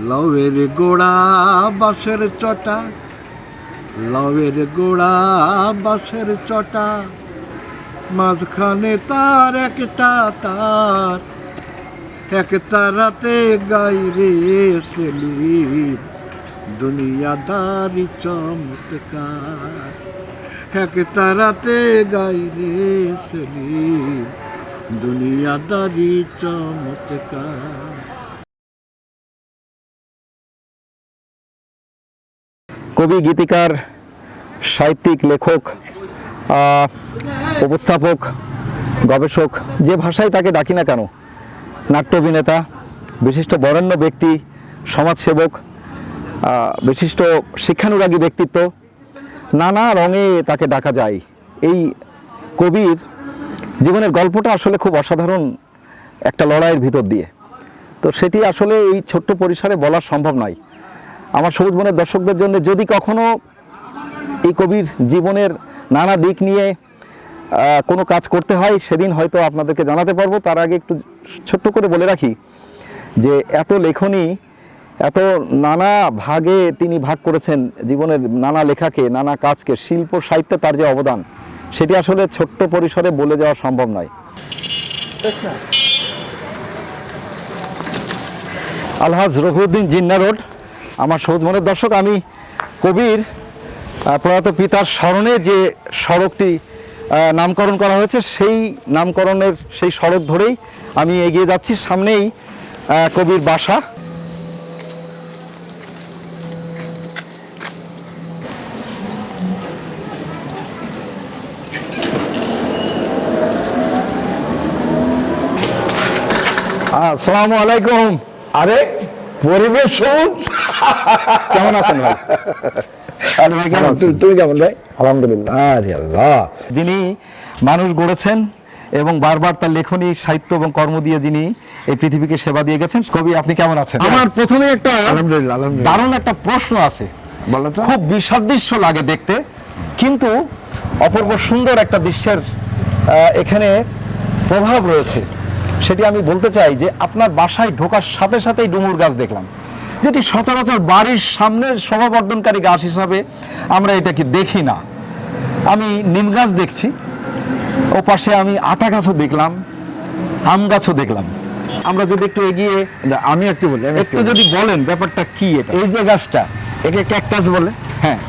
লাউয়ের গোড়া বাঁশের চটা, লাউয়ের গোড়া বাঁশের চটা, মাঝখানে তার একটা তার, এক তারাতে গাই রে সেলিম দুনিয়াদারি চমৎকার, এক তারাতে গাই রে সেলিম দুনিয়াদারি চমৎকার। কবি, গীতিকার, সাহিত্যিক, লেখক, উপস্থাপক, গবেষক, যে ভাষায় তাকে ডাকি না কেন, নাট্য অভিনেতা, বিশিষ্ট বরেণ্য ব্যক্তি, সমাজসেবক, বিশিষ্ট শিক্ষানুরাগী ব্যক্তিত্ব, নানা রঙে তাকে ডাকা যায়। এই কবির জীবনের গল্পটা আসলে খুব অসাধারণ একটা লড়াইয়ের ভিতর দিয়ে, তো সেটি আসলে এই ছোট্ট পরিসরে বলা সম্ভব নয়। আমার সবুজ বনের দর্শকদের জন্য যদি কখনো এই কবির জীবনের নানা দিক নিয়ে কোনো কাজ করতে হয়, সেদিন হয়তো আপনাদেরকে জানাতে পারবো। তার আগে একটু ছোট্ট করে বলে রাখি যে এত লেখনী, এত নানা ভাগে তিনি ভাগ করেছেন জীবনের নানা লেখাকে, নানা কাজকে, শিল্প সাহিত্যে তার যে অবদান, সেটি আসলে ছোট্ট পরিসরে বলে যাওয়া সম্ভব নয়। আলহাজ রফিউদ্দিন জিন্না রোড, আমার সবুজ মনের দর্শক। আমি কবির প্রয়াত পিতার স্মরণে যে সড়কটি নামকরণ করা হয়েছে, সেই নামকরণের সেই সড়ক ধরেই আমি এগিয়ে যাচ্ছি। সামনেই কবির বাসা। আসসালামু আলাইকুম। আরে পরিবেশ সবুজ, কেমন আছেন ভাই? তুমি কেমন ভাই? আলহামদুলিল্লাহ। আরে আল্লাহ, যিনি মানুষ গড়েছেন এবং বারবার তার লেখনী, সাহিত্য এবং কর্ম দিয়ে যিনি এই পৃথিবীকে সেবা দিয়ে গেছেন, কবি আপনি কেমন আছেন? আমার প্রথমে একটা আলহামদুলিল্লাহ, আলহামদুলিল্লাহ। দারুণ একটা প্রশ্ন আছে, বলো তো। খুব বিসাদৃশ্য লাগে দেখতে, কিন্তু অপূর্ব সুন্দর একটা দৃশ্যের এখানে প্রভাব রয়েছে। সেটি আমি বলতে চাই যে আপনার বাসায় ঢোকার সাথে সাথেই ডুমুর গাছ দেখলাম, যেটি সচরাচর বাড়ির সামনে শোভাবর্ধনকারী গাছ হিসাবে আমরা এটাকে দেখি না। আমি নিম গাছ দেখছি, ও পাশে আমি আতা গাছও দেখলাম, আম গাছও দেখলাম। আমরা যদি একটু এগিয়ে, আমি একটু বলি, একটু যদি বলেন ব্যাপারটা কি এটা? এই যে গাছটা, একে ক্যাকটাস বলে। হ্যাঁ,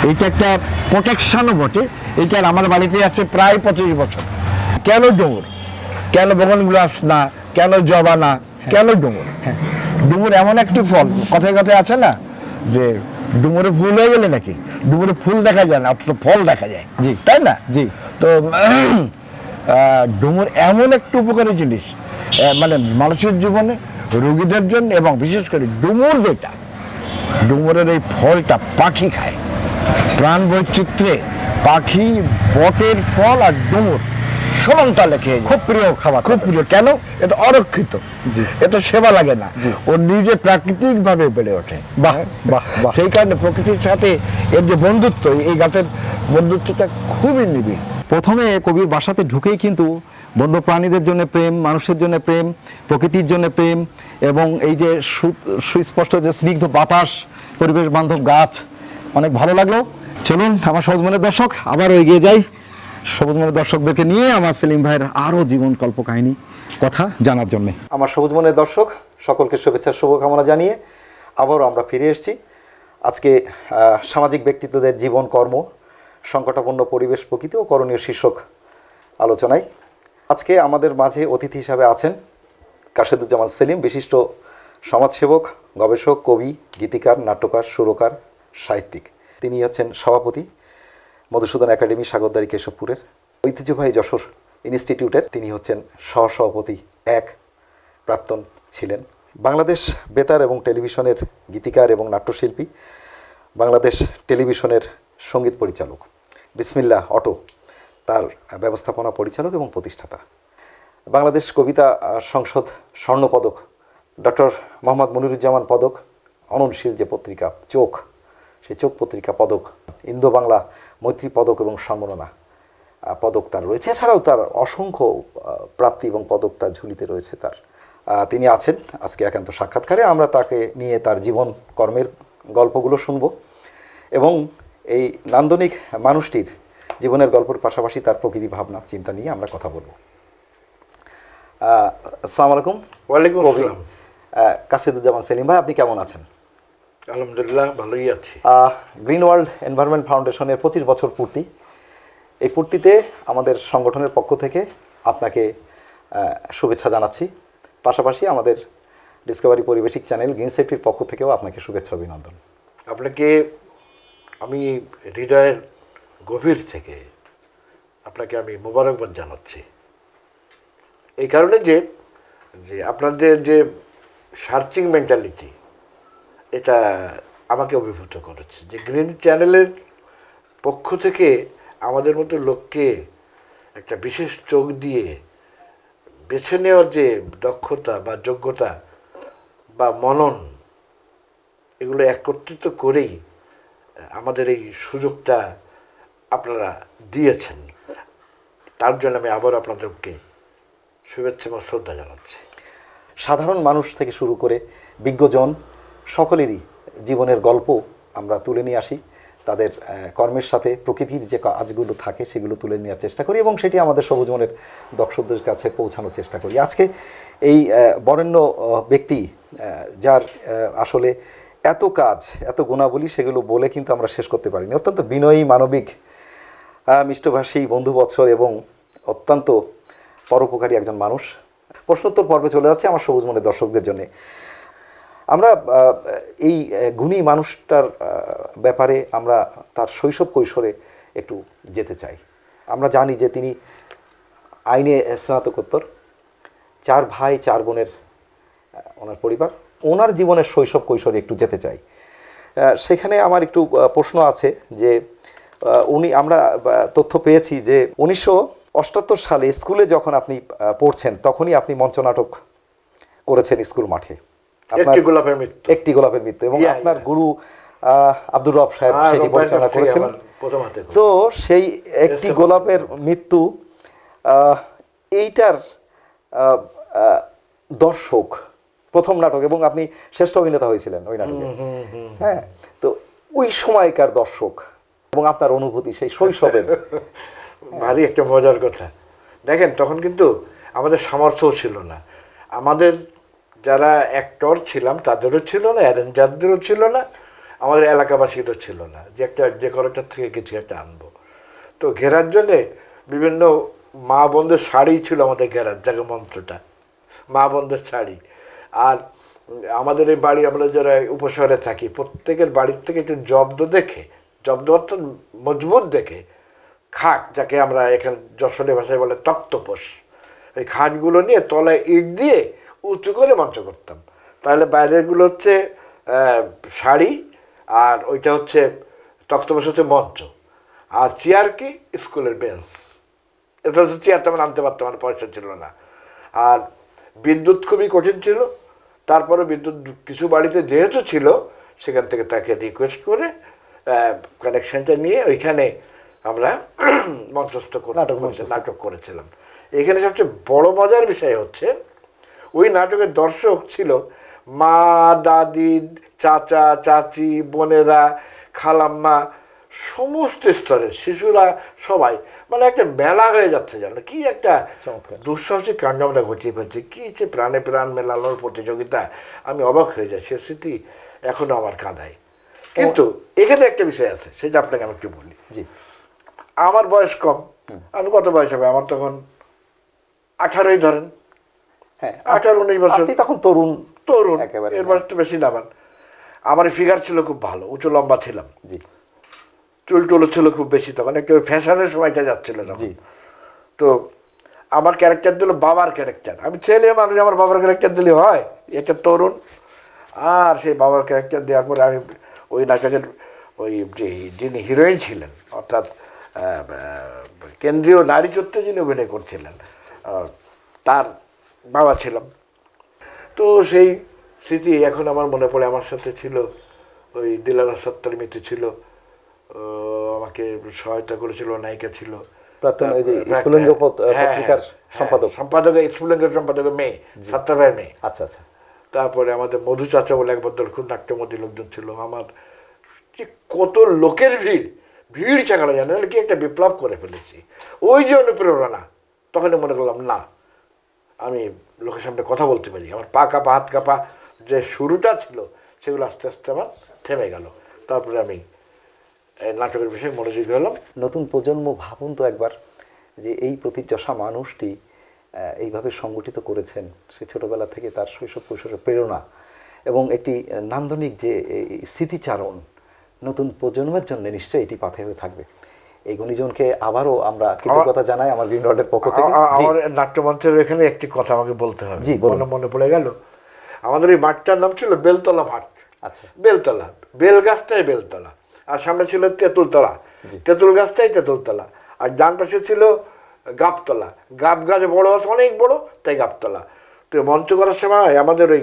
এইটা একটা প্রোটেকশনও বটে। এইটার আমার বাড়িতে আছে প্রায় 25 বছর। কেন ডুমুর, কেন বগনবিলাস না, কেন জবা না, কেন ডুমুর? হ্যাঁ। ডুমুর এমন একটি ফল, কথায় কথায় আছে না যে ডুমুরে ফুল হয়ে গেলে নাকি, ডুমুরে ফুল দেখা যায় না, অথচ ফল দেখা যায়। জি। তাই না? জি। তো ডুমুর এমন একটি উপকারী জিনিস, মানে মানুষের জীবনে, রোগীদের জন্য, এবং বিশেষ করে ডুমুর যেটা, ডুমুরের এই ফলটা পাখি খায়। প্রাণ বৈচিত্র্যে পাখি, বটের ফল আর ডুমুর সমানতালে খেয়ে যায়। খুব প্রিয় খাবার, খুব প্রিয়। কেন? এটা অরক্ষিত, জি। এটা সেবা লাগে না, জি। ও নিজে প্রাকৃতিক ভাবে বেড়ে ওঠে। বাহ বাহ বাহ। সেই কারণে প্রকৃতির সাথে এর যে বন্ধুত্ব, এই গাছের বন্ধুত্বটা খুবই নিবিড়। প্রথমে কবির বাসাতে ঢুকেই কিন্তু বন্য প্রাণীদের জন্য প্রেম, মানুষের জন্য প্রেম, প্রকৃতির জন্য প্রেম, এবং এই যে সুস্পষ্ট যে স্নিগ্ধ বাতাস, পরিবেশ বান্ধব গাছ, অনেক ভালো লাগলো। চলুন আমার সবুজ মনের দর্শক, আবারও এগিয়ে যাই সবুজ মনের দর্শকদেরকে নিয়ে আমার সেলিম ভাইয়ের আরও জীবন কল্পকাহিনী কথা জানার জন্যে। আমার সবুজ মনের দর্শক সকলকে শুভেচ্ছা, শুভকামনা জানিয়ে আবারও আমরা ফিরে এসেছি আজকে সামাজিক ব্যক্তিত্বদের জীবন, কর্ম, সংকটাপন্ন পরিবেশ, প্রকৃতি ও করণীয় শীর্ষক আলোচনায়। আজকে আমাদের মাঝে অতিথি হিসাবে আছেন কাশেদুজ্জামান সেলিম, বিশিষ্ট সমাজসেবক, গবেষক, কবি, গীতিকার, নাট্যকার, সুরকার, সাহিত্যিক। তিনি হচ্ছেন সভাপতি মধুসূদন একাডেমি, সাগরদাড়ি, কেশবপুরের। ঐতিহ্যবাহী যশোর ইনস্টিটিউটের তিনি হচ্ছেন সহসভাপতি 1, প্রাক্তন ছিলেন। বাংলাদেশ বেতার এবং টেলিভিশনের গীতিকার এবং নাট্যশিল্পী, বাংলাদেশ টেলিভিশনের সঙ্গীত পরিচালক, বিসমিল্লাহ অটো তার ব্যবস্থাপনা পরিচালক এবং প্রতিষ্ঠাতা, বাংলাদেশ কবিতা সংসদ স্বর্ণপদক, ডক্টর মোহাম্মদ মনিরুজ্জামান পদক, অননশীল যে পত্রিকা চোখ, সেই চোখ পত্রিকা পদক, ইন্দো বাংলা মৈত্রী পদক এবং সম্মাননা পদক তার রয়েছে। এছাড়াও তার অসংখ্য প্রাপ্তি এবং পদক তার ঝুলিতে রয়েছে তার। তিনি আছেন আজকে একান্ত সাক্ষাৎকারে। আমরা তাকে নিয়ে তার জীবন কর্মের গল্পগুলো শুনব এবং এই নান্দনিক মানুষটির জীবনের গল্পের পাশাপাশি তার প্রকৃতি ভাবনা চিন্তা নিয়ে আমরা কথা বলবো। আসসালামু আলাইকুম। ওয়ালাইকুম আসসালাম। কাসিদুজ্জামান সেলিম ভাই, আপনি কেমন আছেন? আলহামদুলিল্লাহ ভালোই আছি। গ্রিন ওয়ার্ল্ড এনভায়রনমেন্ট ফাউন্ডেশনের 25 বছর পূর্তি, এই পূর্তিতে আমাদের সংগঠনের পক্ষ থেকে আপনাকে শুভেচ্ছা জানাচ্ছি। পাশাপাশি আমাদের ডিসকভারি পরিবেশিক চ্যানেল গ্রিন সেফটির পক্ষ থেকেও আপনাকে শুভেচ্ছা অভিনন্দন। আপনাকে আমি হৃদয়ের গভীর থেকে আপনাকে আমি মোবারকবাদ জানাচ্ছি, এই কারণে যে যে আপনাদের যে সার্চিং মেন্টালিটি, এটা আমাকে অভিভূত করেছে। যে গ্রিন চ্যানেলের পক্ষ থেকে আমাদের মতো লোককে একটা বিশেষ চোখ দিয়ে বেছে নেওয়ার যে দক্ষতা বা যোগ্যতা বা মনন, এগুলো একত্রিত করেই আমাদের এই সুযোগটা আপনারা দিয়েছেন। তার জন্য আমি আবার আপনাদেরকে শুভেচ্ছা এবং শ্রদ্ধা জানাচ্ছি। সাধারণ মানুষ থেকে শুরু করে বিজ্ঞজন সকলেরই জীবনের গল্প আমরা তুলে নিয়ে আসি, তাদের কর্মের সাথে প্রকৃতির যে কাজগুলো থাকে সেগুলো তুলে নেওয়ার চেষ্টা করি এবং সেটি আমাদের সবুজ মনের দর্শকদের কাছে পৌঁছানোর চেষ্টা করি। আজকে এই বরেণ্য ব্যক্তি, যার আসলে এত কাজ, এত গুণাবলী, সেগুলো বলে কিন্তু আমরা শেষ করতে পারিনি। অত্যন্ত বিনয়ী, মানবিক, মিষ্টভাষী, বন্ধুবৎসল এবং অত্যন্ত পরোপকারী একজন মানুষ। প্রশ্নোত্তর পর্বে চলে যাচ্ছে আমার সবুজ মনের দর্শকদের জন্য। আমরা এই গুণী মানুষটার ব্যাপারে আমরা তার শৈশব কৈশোরে একটু যেতে চাই। আমরা জানি যে তিনি আইনে স্নাতকোত্তর, 4 ভাই 4 বোনের ওনার পরিবার। ওনার জীবনের শৈশব কৈশোরে একটু যেতে চাই। সেখানে আমার একটু প্রশ্ন আছে যে আমরা তথ্য পেয়েছি যে 1978 সালে স্কুলে যখন আপনি পড়ছেন তখনই আপনি মঞ্চনাটক করেছেন স্কুল মাঠে, একটি গোলাপের মৃত্যু। একটি গোলাপের মৃত্যু, এবং আপনার গুরু আব্দুর রব সাহেব সেটি পরিচালনা করেছিলেন। তো সেই একটি গোলাপের মৃত্যু, এইটার দর্শক প্রথম নাটক, এবং আপনি শ্রেষ্ঠ অভিনেতা হয়েছিলেন ওই নাটকে। হ্যাঁ, তো ওই সময়কার দর্শক এবং আপনার অনুভূতি সেই শৈশবের। ভারী একটা মজার কথা। দেখেন, তখন কিন্তু আমাদের সামর্থ্যও ছিল না। আমাদের যারা অ্যাক্টর ছিলাম তাদেরও ছিল না, অ্যারেঞ্জারদেরও ছিল না, আমাদের এলাকাবাসীরও ছিল না যে কলেক্টর থেকে কিছু একটা আনবো। তো ঘেরার জন্যে বিভিন্ন মা বোনদের শাড়ি ছিল আমাদের ঘেরার জায়গা, মন্ত্রটা মা বোনদের শাড়ি। আর আমাদের এই বাড়ি, আমরা যারা উপশহরে থাকি, প্রত্যেকের বাড়ির থেকে একটু জব্দ অর্থাৎ মজবুত দেখে খাট, যাকে আমরা এখানে যশোরের ভাষায় বলে তক্তপোষ, এই খাটগুলো নিয়ে তলায় ইট দিয়ে উঁচু করে মঞ্চ করতাম। তাহলে বাইরেগুলো হচ্ছে শাড়ি, আর ওইটা হচ্ছে তক্তপোষ, হচ্ছে মঞ্চ, আর চেয়ার কি স্কুলের বেঞ্চ। এটা হচ্ছে চেয়ার, তেমন আনতে পারতাম, আমার পয়সা ছিল না। আর বিদ্যুৎ খুবই কঠিন ছিল। তারপরে বিদ্যুৎ কিছু বাড়িতে যেহেতু ছিল, সেখান থেকে তাকে রিকোয়েস্ট করে কানেকশনটা নিয়ে ওইখানে আমরা মঞ্চস্থ নাটক করেছিলাম। এখানে সবচেয়ে বড় মজার বিষয় হচ্ছে, ওই নাটকের দর্শক ছিল মা, দাদি, চাচা, চাচি, বোনেরা, খালাম্মা, সমস্ত স্তরের শিশুরা, সবাই। মানে একটা মেলা হয়ে যাচ্ছে, জানো, কি একটা দুঃসাহসিক কাণ্ড আমরা ঘটিয়ে ফেলছি। কি যে প্রাণে প্রাণ মেলানোর প্রতিযোগিতা, আমি অবাক হয়ে যাই। সে স্মৃতি এখনো আমার কাঁদায়। কিন্তু এখানে একটা বিষয় আছে, সেটা আপনাকে আমি একটু বলি। জি, আমার বয়স কম। আমি কত বয়স হবে? আমার তখন 18ই ধরেন। হ্যাঁ, 18-19 বছর। আপনি তখন তরুণ, একেবারে। এর বয়স তো বেশি না। আমার ফিগার ছিল খুব ভালো, উঁচু লম্বা ছিলাম। জি, চুল টুলো ছিল খুব বেশি, তখন একটা ফ্যাশনের সময়টা যাচ্ছিল না। তো আমার ক্যারেক্টার দিল বাবার ক্যারেক্টার। আমি ছেলে মানুষ, আমার বাবার ক্যারেক্টার দিলে হয়? এটা তরুণ। আর সেই বাবার ক্যারেক্টার দেওয়ার পরে আমি ওই নাটকের ওই যিনি হিরোইন ছিলেন, অর্থাৎ কেন্দ্রীয় নারী চরিত্রে যিনি অভিনয় করছিলেন, তার বাবা ছিলাম। তো সেই স্মৃতি এখন আমার মনে পড়ে। আমার সাথে ছিল ওই দিলারা সত্তার মৃত্যু ছিল, আমাকে সহায়তা করেছিল, নায়িকা ছিল প্রাক্তন ওই যে স্ফুলিঙ্গ পত্রিকার সম্পাদক। সম্পাদক স্ফুলিঙ্গের সম্পাদকের মেয়ে, সাত্তারের মেয়ে। আচ্ছা আচ্ছা। তারপরে আমাদের মধু চাচা বলে এক ভদ্র খুব নাট্যমতী লোকজন ছিল। আমার যে কত লোকের ভিড়, ভিড় চাকানো জানে কি একটা বিপ্লব করে ফেলেছি। ওই যে অনুপ্রেরণা, তখনই মনে করলাম না, আমি লোকের সামনে কথা বলতে পারি। আমার পা কাঁপা, হাত কাঁপা যে শুরুটা ছিল, সেগুলো আস্তে আস্তে আমার থেমে গেল। তারপরে আমি নাটকের বিষয়ে মনোযোগী হলাম। নতুন প্রজন্ম ভাবুন তো একবার, যে এই প্রতিযশা মানুষটি এইভাবে সংগঠিত করেছেন, সে ছোটবেলা থেকে তার শৈশব কৈশোরের প্রেরণা এবং একটি নান্দনিক যে স্মৃতিচারণ নতুন প্রজন্মের জন্য নিশ্চয়ই এটি পাথে হয়ে থাকবে। এই গুণীজনকে আবারও আমরা কৃতজ্ঞতা জানাই আমার গ্রিন ওয়ার্ল্ডের পক্ষ থেকে। আমার নাট্যমঞ্চের এখানে একটি কথা আমাকে বলতে হবে, জি বলুন। মনে পড়ে গেল। আমাদের ওই মাঠটার নাম ছিল বেলতলা মাঠ। আচ্ছা। বেলতলা, বেল গাছটাই বেলতলা, আর সামনে ছিল তেঁতুলতলা, তেঁতুল গাছটাই তেঁতুলতলা, আর ডান পাশে ছিল গাবতলা। গাব গাছ বড় আছে, অনেক বড়, তাই গাবতলা। তো মঞ্চ করার সময় আমাদের ওই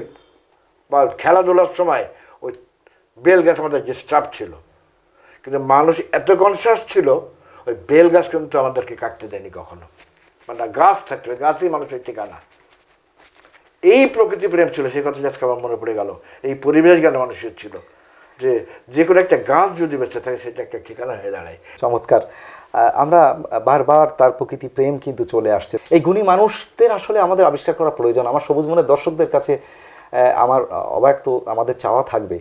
বা খেলাধুলার সময় ওই বেল গাছ আমাদের যে স্টাফ ছিল, কিন্তু মানুষ এত কনসিয়াস ছিল, ওই বেল গাছ কিন্তু আমাদেরকে কাটতে দেয়নি কখনো। মানে গাছ থাকলে, গাছই মানুষের ঠিকানা। এই প্রকৃতি প্রেম ছিল, সেই কথা আজকে আমার মনে পড়ে গেল। এই পরিবেশ জ্ঞান মানুষের ছিল, যে যে কোনো একটা গাছ যদি বেঁচে থাকে সেটা একটা ঠিকানা হয়ে দাঁড়ায়। চমৎকার। আমরা বারবার তার প্রকৃতি প্রেম কিন্তু চলে আসছে। এই গুণী মানুষদের আসলে আমাদের আবিষ্কার করা প্রয়োজন। আমার সবুজ মনের দর্শকদের কাছে আমার অব্যক্ত আমাদের চাওয়া থাকবে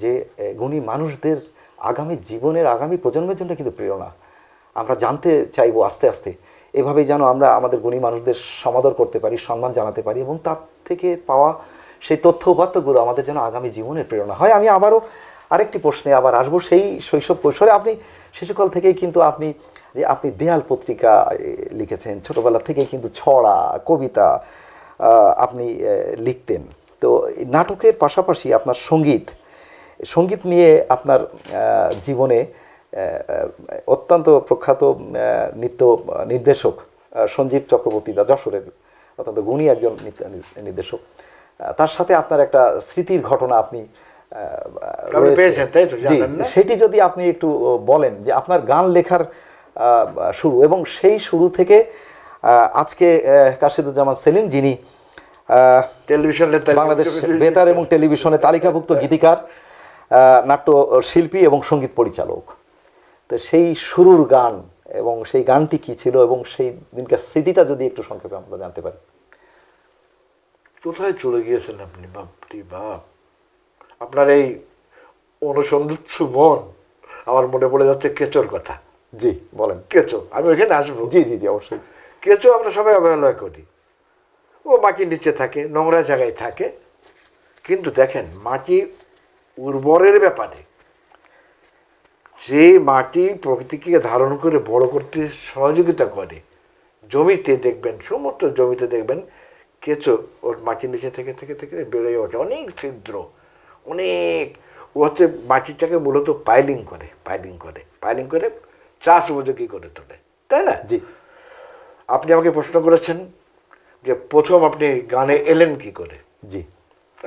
যে গুণী মানুষদের আগামী জীবনের, আগামী প্রজন্মের জন্য কিন্তু প্রেরণা আমরা জানতে চাইবো আস্তে আস্তে। এভাবেই যেন আমরা আমাদের গুণী মানুষদের সমাদর করতে পারি, সম্মান জানাতে পারি, এবং তার থেকে পাওয়া সেই তথ্য উপাত্তগুলো আমাদের যেন আগামী জীবনের প্রেরণা হয়। আমি আবারও আরেকটি প্রশ্নে আবার আসবো, সেই শৈশব কৈশোরে আপনি শিশুকাল থেকেই কিন্তু আপনি দেয়াল পত্রিকা লিখেছেন, ছোটোবেলা থেকেই কিন্তু ছড়া, কবিতা আপনি লিখতেন। তো নাটকের পাশাপাশি আপনার সঙ্গীত নিয়ে আপনার জীবনে অত্যন্ত প্রখ্যাত নৃত্য নির্দেশক সঞ্জীব চক্রবর্তী দা, যশোরের অত্যন্ত গুণী একজন নির্দেশক, তার সাথে আপনার একটা স্মৃতির ঘটনা আপনি সেটি যদি আপনি একটু বলেন, যে আপনার গান লেখার শুরু, এবং সেই শুরু থেকে আজকে কাশিদুজ্জামান সেলিম, যিনি বাংলাদেশ বেতার এবং টেলিভিশনে তালিকাভুক্ত গীতিকার, নাট্য শিল্পী এবং সঙ্গীত পরিচালক, তো সেই শুরুর গান এবং সেই গানটি কি ছিল এবং সেই দিনকার স্মৃতিটা যদি একটু সংক্ষেপে আমরা জানতে পারি। কোথায় চলে গিয়েছেন আপনি, বাপটি বাপ! আপনার এই অনুসন্ধিৎসু মন, আমার মনে পড়ে যাচ্ছে কেঁচোর কথা। জি বলেন। কেঁচো, আমি ওইখানে আসবো। জি জি জি অবশ্যই। কেঁচো আমরা সবাই অবহেলা করি, ও মাটির নিচে থাকে, নোংরা জায়গায় থাকে, কিন্তু দেখেন মাটি উর্বরের ব্যাপারে, যে মাটি প্রকৃতিকে ধারণ করে বড় করতে সহযোগিতা করে, জমিতে দেখবেন, সমস্ত জমিতে দেখবেন কেঁচো ওর মাটির নিচে থেকে থেকে থেকে বেড়ে ওঠে, অনেক ছিদ্র, অনেক। ও হচ্ছে মাটিটাকে মূলত পাইলিং করে চাষ উপযোগী করে তোলে, তাই না? জি। আপনি আমাকে প্রশ্ন করেছেন যে প্রথম আপনি গানে এলেন কি করে। জি।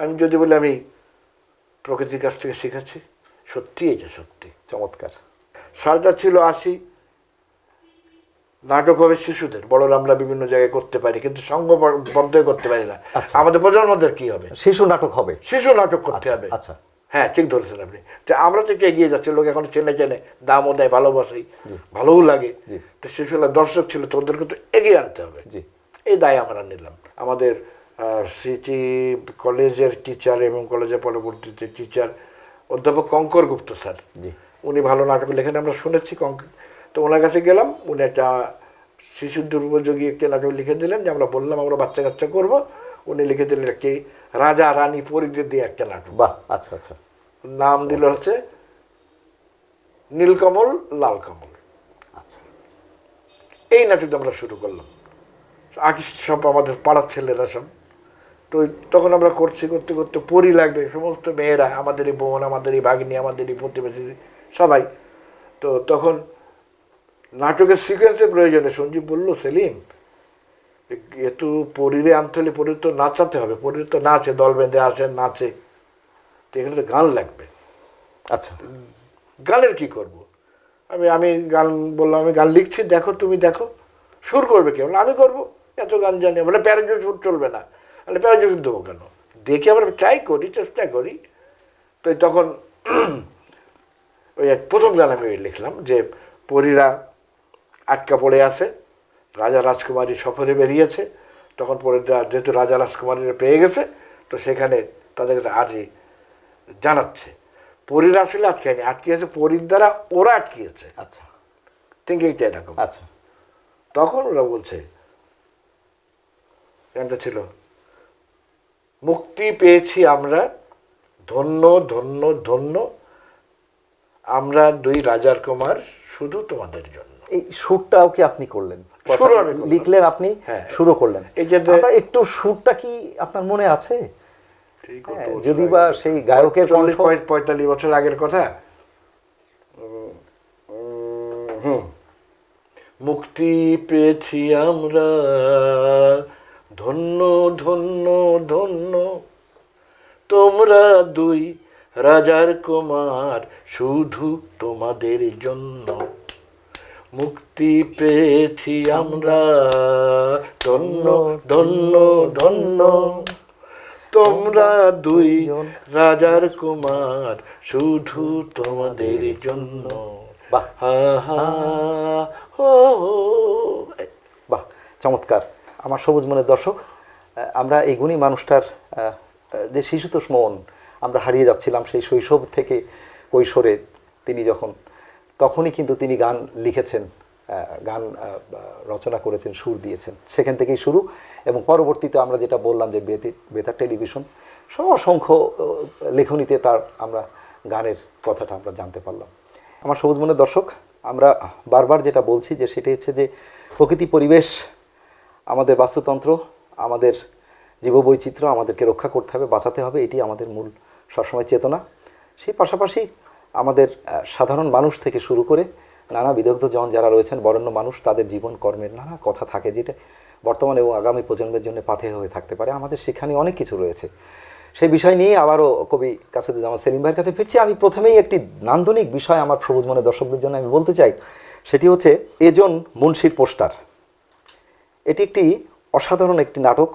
আমি যদি বলি আমি প্রকৃতির কাছ থেকে শিখেছি, সত্যি, এটা সত্যি। চমৎকার। সালটা ছিল 80। নাটক হবে শিশুদের, বড়রা আমরা বিভিন্ন জায়গায় করতে পারি, কিন্তু সংঘবদ্ধ করতে পারি না। আমাদের প্রজন্মদের কি হবে? শিশু নাটক হবে, শিশু নাটক করতে হবে। আচ্ছা, হ্যাঁ, ঠিক ধরেছেন আপনি। তো আমরা তো একটু এগিয়ে যাচ্ছি, লোক এখন চেনে, দামও দেয়, ভালোবাসেই, ভালোও লাগে। তো শিশুরা দর্শক ছিল, তো ওদেরকে তো এগিয়ে আনতে হবে। এই দায় আমরা নিলাম। আমাদের সিটি কলেজের টিচার এবং কলেজের পরবর্তীতে টিচার অধ্যাপক কঙ্কর গুপ্ত স্যার, উনি ভালো নাটক লেখেন, আমরা শুনেছি। তো ওনার কাছে গেলাম, উনি একটা শিশুদের উপযোগী একটি নাটক লিখে দিলেন, যে আমরা বললাম আমরা বাচ্চা কাচ্চা করবো। উনি লিখে দিলেন একটি রাজা রানী পরীদের দিয়ে একটা নাটক। বাহ, আচ্ছা আচ্ছা। নাম দিল হচ্ছে নীলকমল লাল কমল। আচ্ছা। এই নাটকটা আমরা শুরু করলাম, আগে সব আমাদের পাড়ার ছেলেরা সব। তো তখন আমরা করতে করতে পরি লাগবে, সমস্ত মেয়েরা, আমাদেরই বোন, আমাদেরই ভাগ্নি, আমাদেরই প্রতিবেশী, সবাই। তো তখন নাটকের সিকোয়েন্সের প্রয়োজনে সঞ্জীব বলল, সেলিম একটু পরীরে আনতে হলে পরীর তো নাচাতে হবে, পরীর তো নাচে, দল বেঁধে আসে, নাচে, তো এখানে তো গান লাগবে। আচ্ছা। গানের কি করব? আমি গান বললাম, আমি গান লিখছি, দেখো তুমি দেখো, সুর করবে কে? বলে আমি করবো, এত গান জানি। বলে প্যারাজুট সুর চলবে না। বলে প্যারাজুট দেবো কেন? দেখি আমরা ট্রাই করি, চেষ্টা করি। তো তখন ওই এক প্রথম গান আমি লিখলাম যে পরীরা আটকা পড়ে আছে, রাজা রাজকুমারী সফরে বেরিয়েছে, তখন পরীরা যেহেতু রাজা রাজকুমারীরা পেয়ে গেছে, তো সেখানে তাদের কাছে আজই জানাচ্ছে পরীরা আসলে আটকায়নি, আটকিয়েছে পরীর দ্বারা ওরা আটকিয়েছে। আচ্ছা থিঙ্কিংটা এরকম। আচ্ছা তখন ওরা বলছে, গানটা ছিল মুক্তি পেয়েছি আমরা, ধন্য ধন্য ধন্য, আমরা দুই রাজার কুমার, শুধু তোমাদের জন্য। এই সুরটাও কি আপনি করলেন? সুরও আমি করলাম। লিখলেন আপনি, হ্যাঁ। শুরু করলেন। এই যে আমরা একটু সুরটা কি আপনার মনে আছে? ঠিক হ্যাঁ, যদি বা সেই গায়কের কণ্ঠ। 45 বছর আগের কথা। মুক্তি পেয়েছি আমরা, ধন্য ধন্য ধন্য, তোমরা দুই রাজার কুমার, শুধু তোমাদের জন্য। মুক্তি পেয়েছি আমরা, ধন্য ধন্য ধন্য, তোমরা দুই রাজার কুমার, শুধু তোমাদের জন্য। বাহ হা হা হো হো। বাহ, চমৎকার। আমার সবুজ মনের দর্শক, আমরা এই গুণী মানুষটার যে শিশুতোষ মন আমরা হারিয়ে যাচ্ছিলাম সেই শৈশব থেকে কৈশোরে তিনি যখন, তখনই কিন্তু তিনি গান লিখেছেন, গান রচনা করেছেন, সুর দিয়েছেন, সেখান থেকেই শুরু। এবং পরবর্তীতে আমরা যেটা বললাম যে বেতার টেলিভিশন অসংখ্য লেখনীতে তার আমরা গানের কথাটা আমরা জানতে পারলাম। আমার সবুজ মনের দর্শক, আমরা বারবার যেটা বলছি যে সেটা হচ্ছে যে প্রকৃতি পরিবেশ, আমাদের বাস্তুতন্ত্র, আমাদের জীববৈচিত্র্য আমাদেরকে রক্ষা করতে হবে, বাঁচাতে হবে, এটি আমাদের মূল সবসময় চেতনা। সেই পাশাপাশি আমাদের সাধারণ মানুষ থেকে শুরু করে নানা বিদগ্ধ জন যারা রয়েছেন, বরেণ্য মানুষ, তাদের জীবন কর্মের নানা কথা থাকে যেটা বর্তমানে এবং আগামী প্রজন্মের জন্য পাথেয় হয়ে থাকতে পারে। আমাদের সেখানে অনেক কিছু রয়েছে। সেই বিষয় নিয়ে আবারও কবি কাসেদুজ্জামান সেলিম ভাইয়ের কাছে ফিরছি। আমি প্রথমেই একটি নান্দনিক বিষয় আমার সবুজ মনের দর্শকদের জন্য আমি বলতে চাই, সেটি হচ্ছে এজন মুন্সির পোস্টার। এটি একটি অসাধারণ একটি নাটক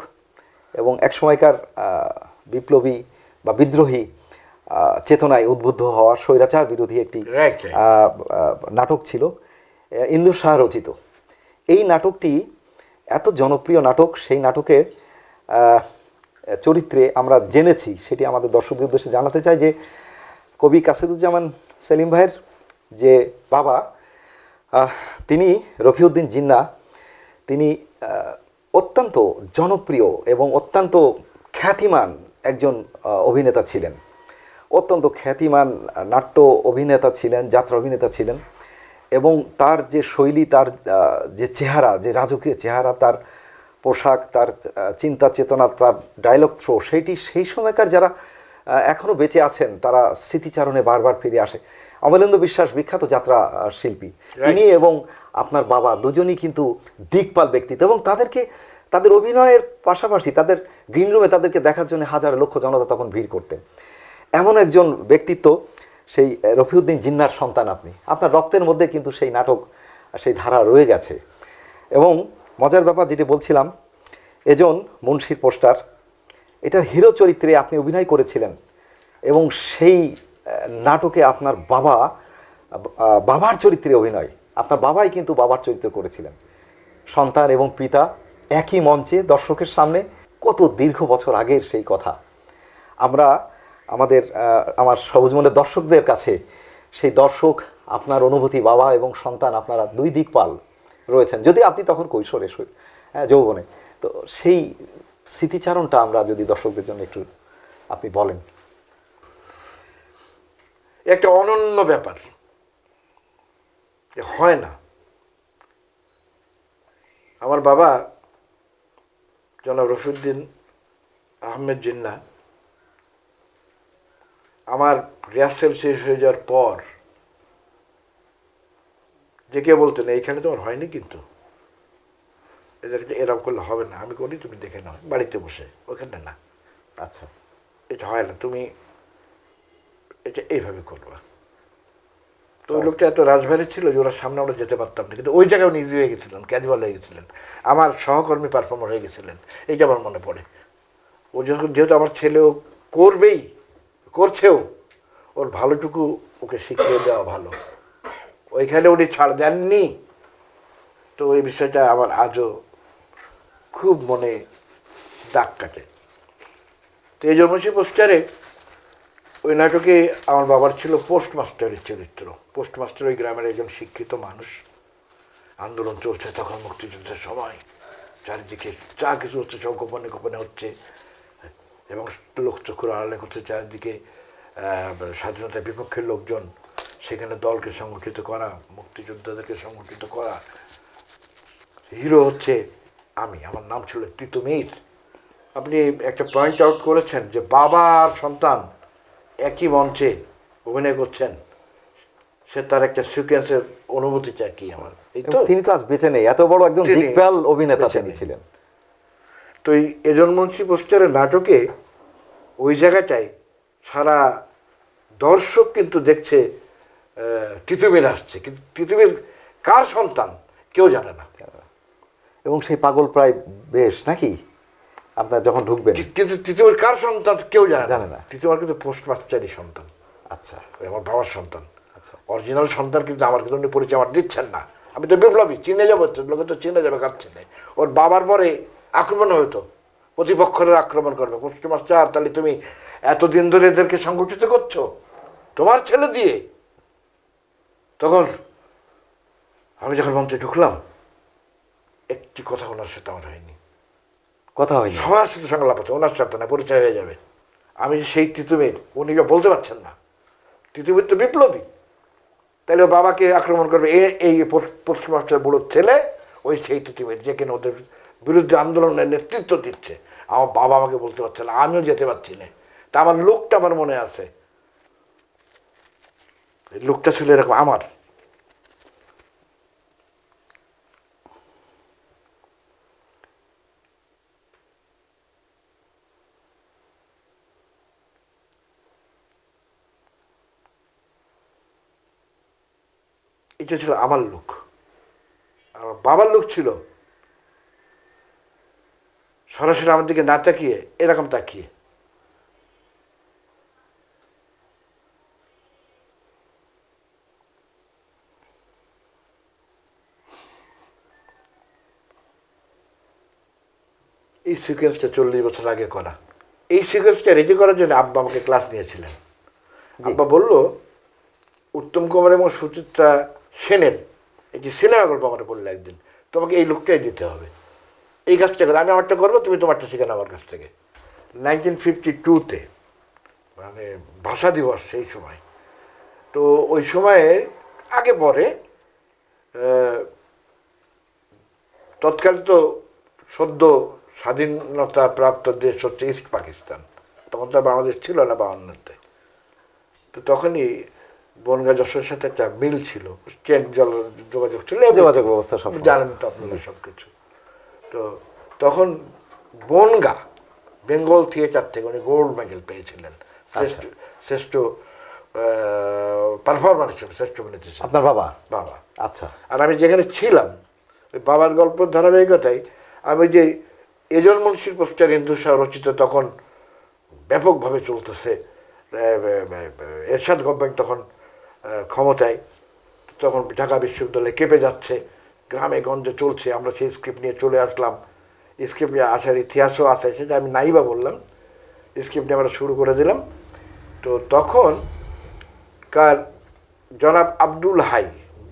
এবং একসময়কার বিপ্লবী বা বিদ্রোহী চেতনায় উদ্বুদ্ধ হওয়া স্বৈরাচার বিরোধী একটি নাটক ছিল, ইন্দু শাহ রচিত। এই নাটকটি এত জনপ্রিয় নাটক, সেই নাটকের চরিত্রে আমরা জেনেছি, সেটি আমাদের দর্শকদের উদ্দেশ্যে জানাতে চাই যে কবি কাসেদুজ্জামান সেলিম ভাইয়ের যে বাবা, তিনি রফিউদ্দিন জিন্নাহ, তিনি অত্যন্ত জনপ্রিয় এবং অত্যন্ত খ্যাতিমান একজন অভিনেতা ছিলেন, অত্যন্ত খ্যাতিমান নাট্য অভিনেতা ছিলেন, যাত্রা অভিনেতা ছিলেন। এবং তার যে শৈলী, তার যে চেহারা, যে রাজকীয় চেহারা, তার পোশাক, তার চিন্তা চেতনা, তার ডায়লগ থ্রো, সেইটি সেই সময়কার যারা এখনও বেঁচে আছেন তারা স্মৃতিচারণে বারবার ফিরে আসে। অমলেন্দু বিশ্বাস বিখ্যাত যাত্রা শিল্পী, তিনি এবং আপনার বাবা দুজনই কিন্তু দিকপাল ব্যক্তিত্ব, এবং তাদের অভিনয়ের পাশাপাশি তাদের গ্রিন রুমে তাদেরকে দেখার জন্য হাজার লক্ষ জনতা তখন ভিড় করতেন। এমন একজন ব্যক্তিত্ব সেই রফিউদ্দিন জিন্নাহর সন্তান আপনি, আপনার রক্তের মধ্যে কিন্তু সেই নাটক, সেই ধারা রয়ে গেছে। এবং মজার ব্যাপার যেটি বলছিলাম, এজন মুন্সির পোস্টার, এটার হিরো চরিত্রে আপনি অভিনয় করেছিলেন এবং সেই নাটকে আপনার বাবার চরিত্রে অভিনয়, আপনার বাবাই কিন্তু বাবার চরিত্র করেছিলেন। সন্তান এবং পিতা একই মঞ্চে দর্শকের সামনে, কত দীর্ঘ বছর আগের সেই কথা। আমার সবুজ মনের দর্শকদের কাছে সেই দর্শক, আপনার অনুভূতি, বাবা এবং সন্তান আপনারা দুই দিকপাল রয়েছেন, যদি আপনি তখন কৈশোরে যৌবনে, তো সেই স্মৃতিচারণটা আমরা যদি দর্শকদের জন্য একটু আপনি বলেন। একটা অনন্য ব্যাপার, হয় না। আমার বাবা জনাব রফিউদ্দিন আহমেদ জিন্নাহ আমার রিহার্সেল শেষ হয়ে যাওয়ার পর যে কে বলতেন, এইখানে তোমার হয়নি, কিন্তু এরকম করলে হবে না, আমি করি, তুমি দেখে নাও বাড়িতে বসে, ওখানে না, আচ্ছা এটা হয় না, তুমি এটা এইভাবে করবা। তো ওই লোকটা এত রাজবাড়ি ছিল যে ওরা সামনে আমরা যেতে পারতাম না, কিন্তু ওই জায়গায় উনি ইজি হয়ে গেছিলেন, ক্যাজুয়াল হয়ে গেছিলেন, আমার সহকর্মী পারফর্মার হয়ে গেছিলেন। এইটা আমার মনে পড়ে। ও যখন, যেহেতু আমার ছেলেও করবেই, করছেও, ওর ভালোটুকু ওকে শিখিয়ে দেওয়া ভালো, ওইখানে উনি ছাড় দেননি। তো ওই বিষয়টা আমার আজও খুব মনে দাগ কাটে। তো এই জন্মশ্রী পোস্টারে, ওই নাটকে আমার বাবার ছিল পোস্টমাস্টারের চরিত্র। পোস্টমাস্টার ওই গ্রামের একজন শিক্ষিত মানুষ, আন্দোলন চলছে তখন মুক্তিযুদ্ধের সময়, চারিদিকে যা কিছু হচ্ছে সব গোপনে গোপনে হচ্ছে, এবং লোকচক্ষুর আড়ালে করছে চারিদিকে স্বাধীনতার বিপক্ষের লোকজন, সেখানে দলকে সংগঠিত করা, মুক্তিযোদ্ধাদেরকে সংগঠিত করা। হিরো হচ্ছে আমি, আমার নাম ছিল তিতুমির। আপনি একটা পয়েন্ট আউট করেছেন যে বাবা আর সন্তান একই মঞ্চে অভিনয় করছেন, সে তার একটা সিকোয়েন্সের অনুভূতি চায় কি আমার। এই তো তিনি তো আজ বেঁচে নেই, এত বড় একজন তিনি দিকপাল অভিনেতা বেঁচে তিনি নেই। ছিলেন। তো এই এজন্মশ্রী পোস্টারের নাটকে ওই জায়গাটায় সারা দর্শক কিন্তু দেখছে তিতুমির আসছে, কিন্তু তিতুমির কার সন্তান কেউ জানে না। এবং সেই পাগল প্রায় বেশ নাকি আপনার যখন ঢুকবেন। কিন্তু তিতুমির কার সন্তান কেউ জানে জানে না। না। তিতুমির কিন্তু পোস্টমাস্টারই সন্তান, আচ্ছা আমার বাবার সন্তান। আচ্ছা। অরিজিনাল সন্তান কিন্তু আমার কিন্তু উনি পরিচয় আমার দিচ্ছেন না। আমি তো বিপ্লবী, চিনে যাবো, লোকে তো চিনে যাবে, কাজ চিনে। ওর বাবার পরে আক্রমণ হতো, প্রতিপক্ষের আক্রমণ করবে, পোস্টমাস্টার তাহলে তুমি এতদিন ধরে এদেরকে সংগঠিত করছো তোমার ছেলে দিয়ে। তখন আমি যখন মঞ্চে ঢুকলাম, একটি কথা ওনার সাথে আমার হয়নি, কথা হয়নি। সবার সাথে সংলাপ হতো, ওনার সাথে না, পরিচয় হয়ে যাবে। আমি যে সেই তিতুমির, উনি বলতে পারছেন না। তিতুমির তো বিপ্লবী, তাহলে ও বাবাকে আক্রমণ করবে, এই পোস্টমাস্টার বুড়োর ছেলে ওই সেই তিতুমির, যে কিনা ওদের বিরুদ্ধে আন্দোলনের নেতৃত্ব দিচ্ছে। আমার বাবা আমাকে বলতে পারছে না, আমিও যেতে পারছি না। তা আমার লোকটা আমার মনে আছে, লোকটা ছিল এরকম আমার। এটা ছিল আমার লোক। আমার বাবার লোক ছিল সরাসরি আমার দিকে না তাকিয়ে এরকম তাকিয়ে। এই সিকোয়েন্সটা 40 বছর আগে করা। এই সিকোয়েন্সটা রেডি করার জন্য আব্বা আমাকে ক্লাস নিয়েছিলেন। আব্বা বলল, উত্তম কুমার এবং সুচিত্রা সেনের একটি সিনেমা গল্প আমার বললো একদিন, তোমাকে এই লোকটাই দিতে হবে, এই কাজটা করে, আমি আমারটা করবো, তুমি তোমারটা শেখানো আমার কাছ থেকে। 1952-তে, মানে ভাষা দিবস সেই সময়। তো ওই সময়ে আগে পরে তৎকালীন তো সদ্য স্বাধীনতা প্রাপ্ত দেশ হচ্ছে ইস্ট পাকিস্তান, তখন তো বাংলাদেশ ছিল না 52-তে। তো তখনই বনগাঁ যশোরের সাথে একটা মিল ছিল, ট্রেন যোগাযোগ ছিল, যোগাযোগ ব্যবস্থা সব জানেন তো আপনাদের সব কিছু। তো তখন বনগাঁ বেঙ্গল থিয়েটার থেকে উনি গোল্ড মেডেল পেয়েছিলেন, শ্রেষ্ঠ পারফরমার হিসেবে, শ্রেষ্ঠ অভিনেত্রী হিসেবে। আপনার বাবা? বাবা। আচ্ছা। আর আমি যেখানে ছিলাম, ওই বাবার গল্পের ধারাবাহিকতায় আমি যে এজন্মশ্রী পোস্টার ইন্দু শাহ রচিত, তখন ব্যাপকভাবে চলতেছে, এরশাদ গভর্নমেন্ট তখন ক্ষমতায়, তখন ঢাকা বিশ্ববিদ্যালয় কেঁপে যাচ্ছে, গ্রামে গঞ্জে চলছে। আমরা সেই স্ক্রিপ্ট নিয়ে চলে আসলাম, স্ক্রিপ্ট নিয়ে আসার ইতিহাসও আছে, সেটা আমি নাইবা বললাম, স্ক্রিপ্ট নিয়ে আমরা শুরু করে দিলাম। তো তখন কার জনাব আব্দুল হাই,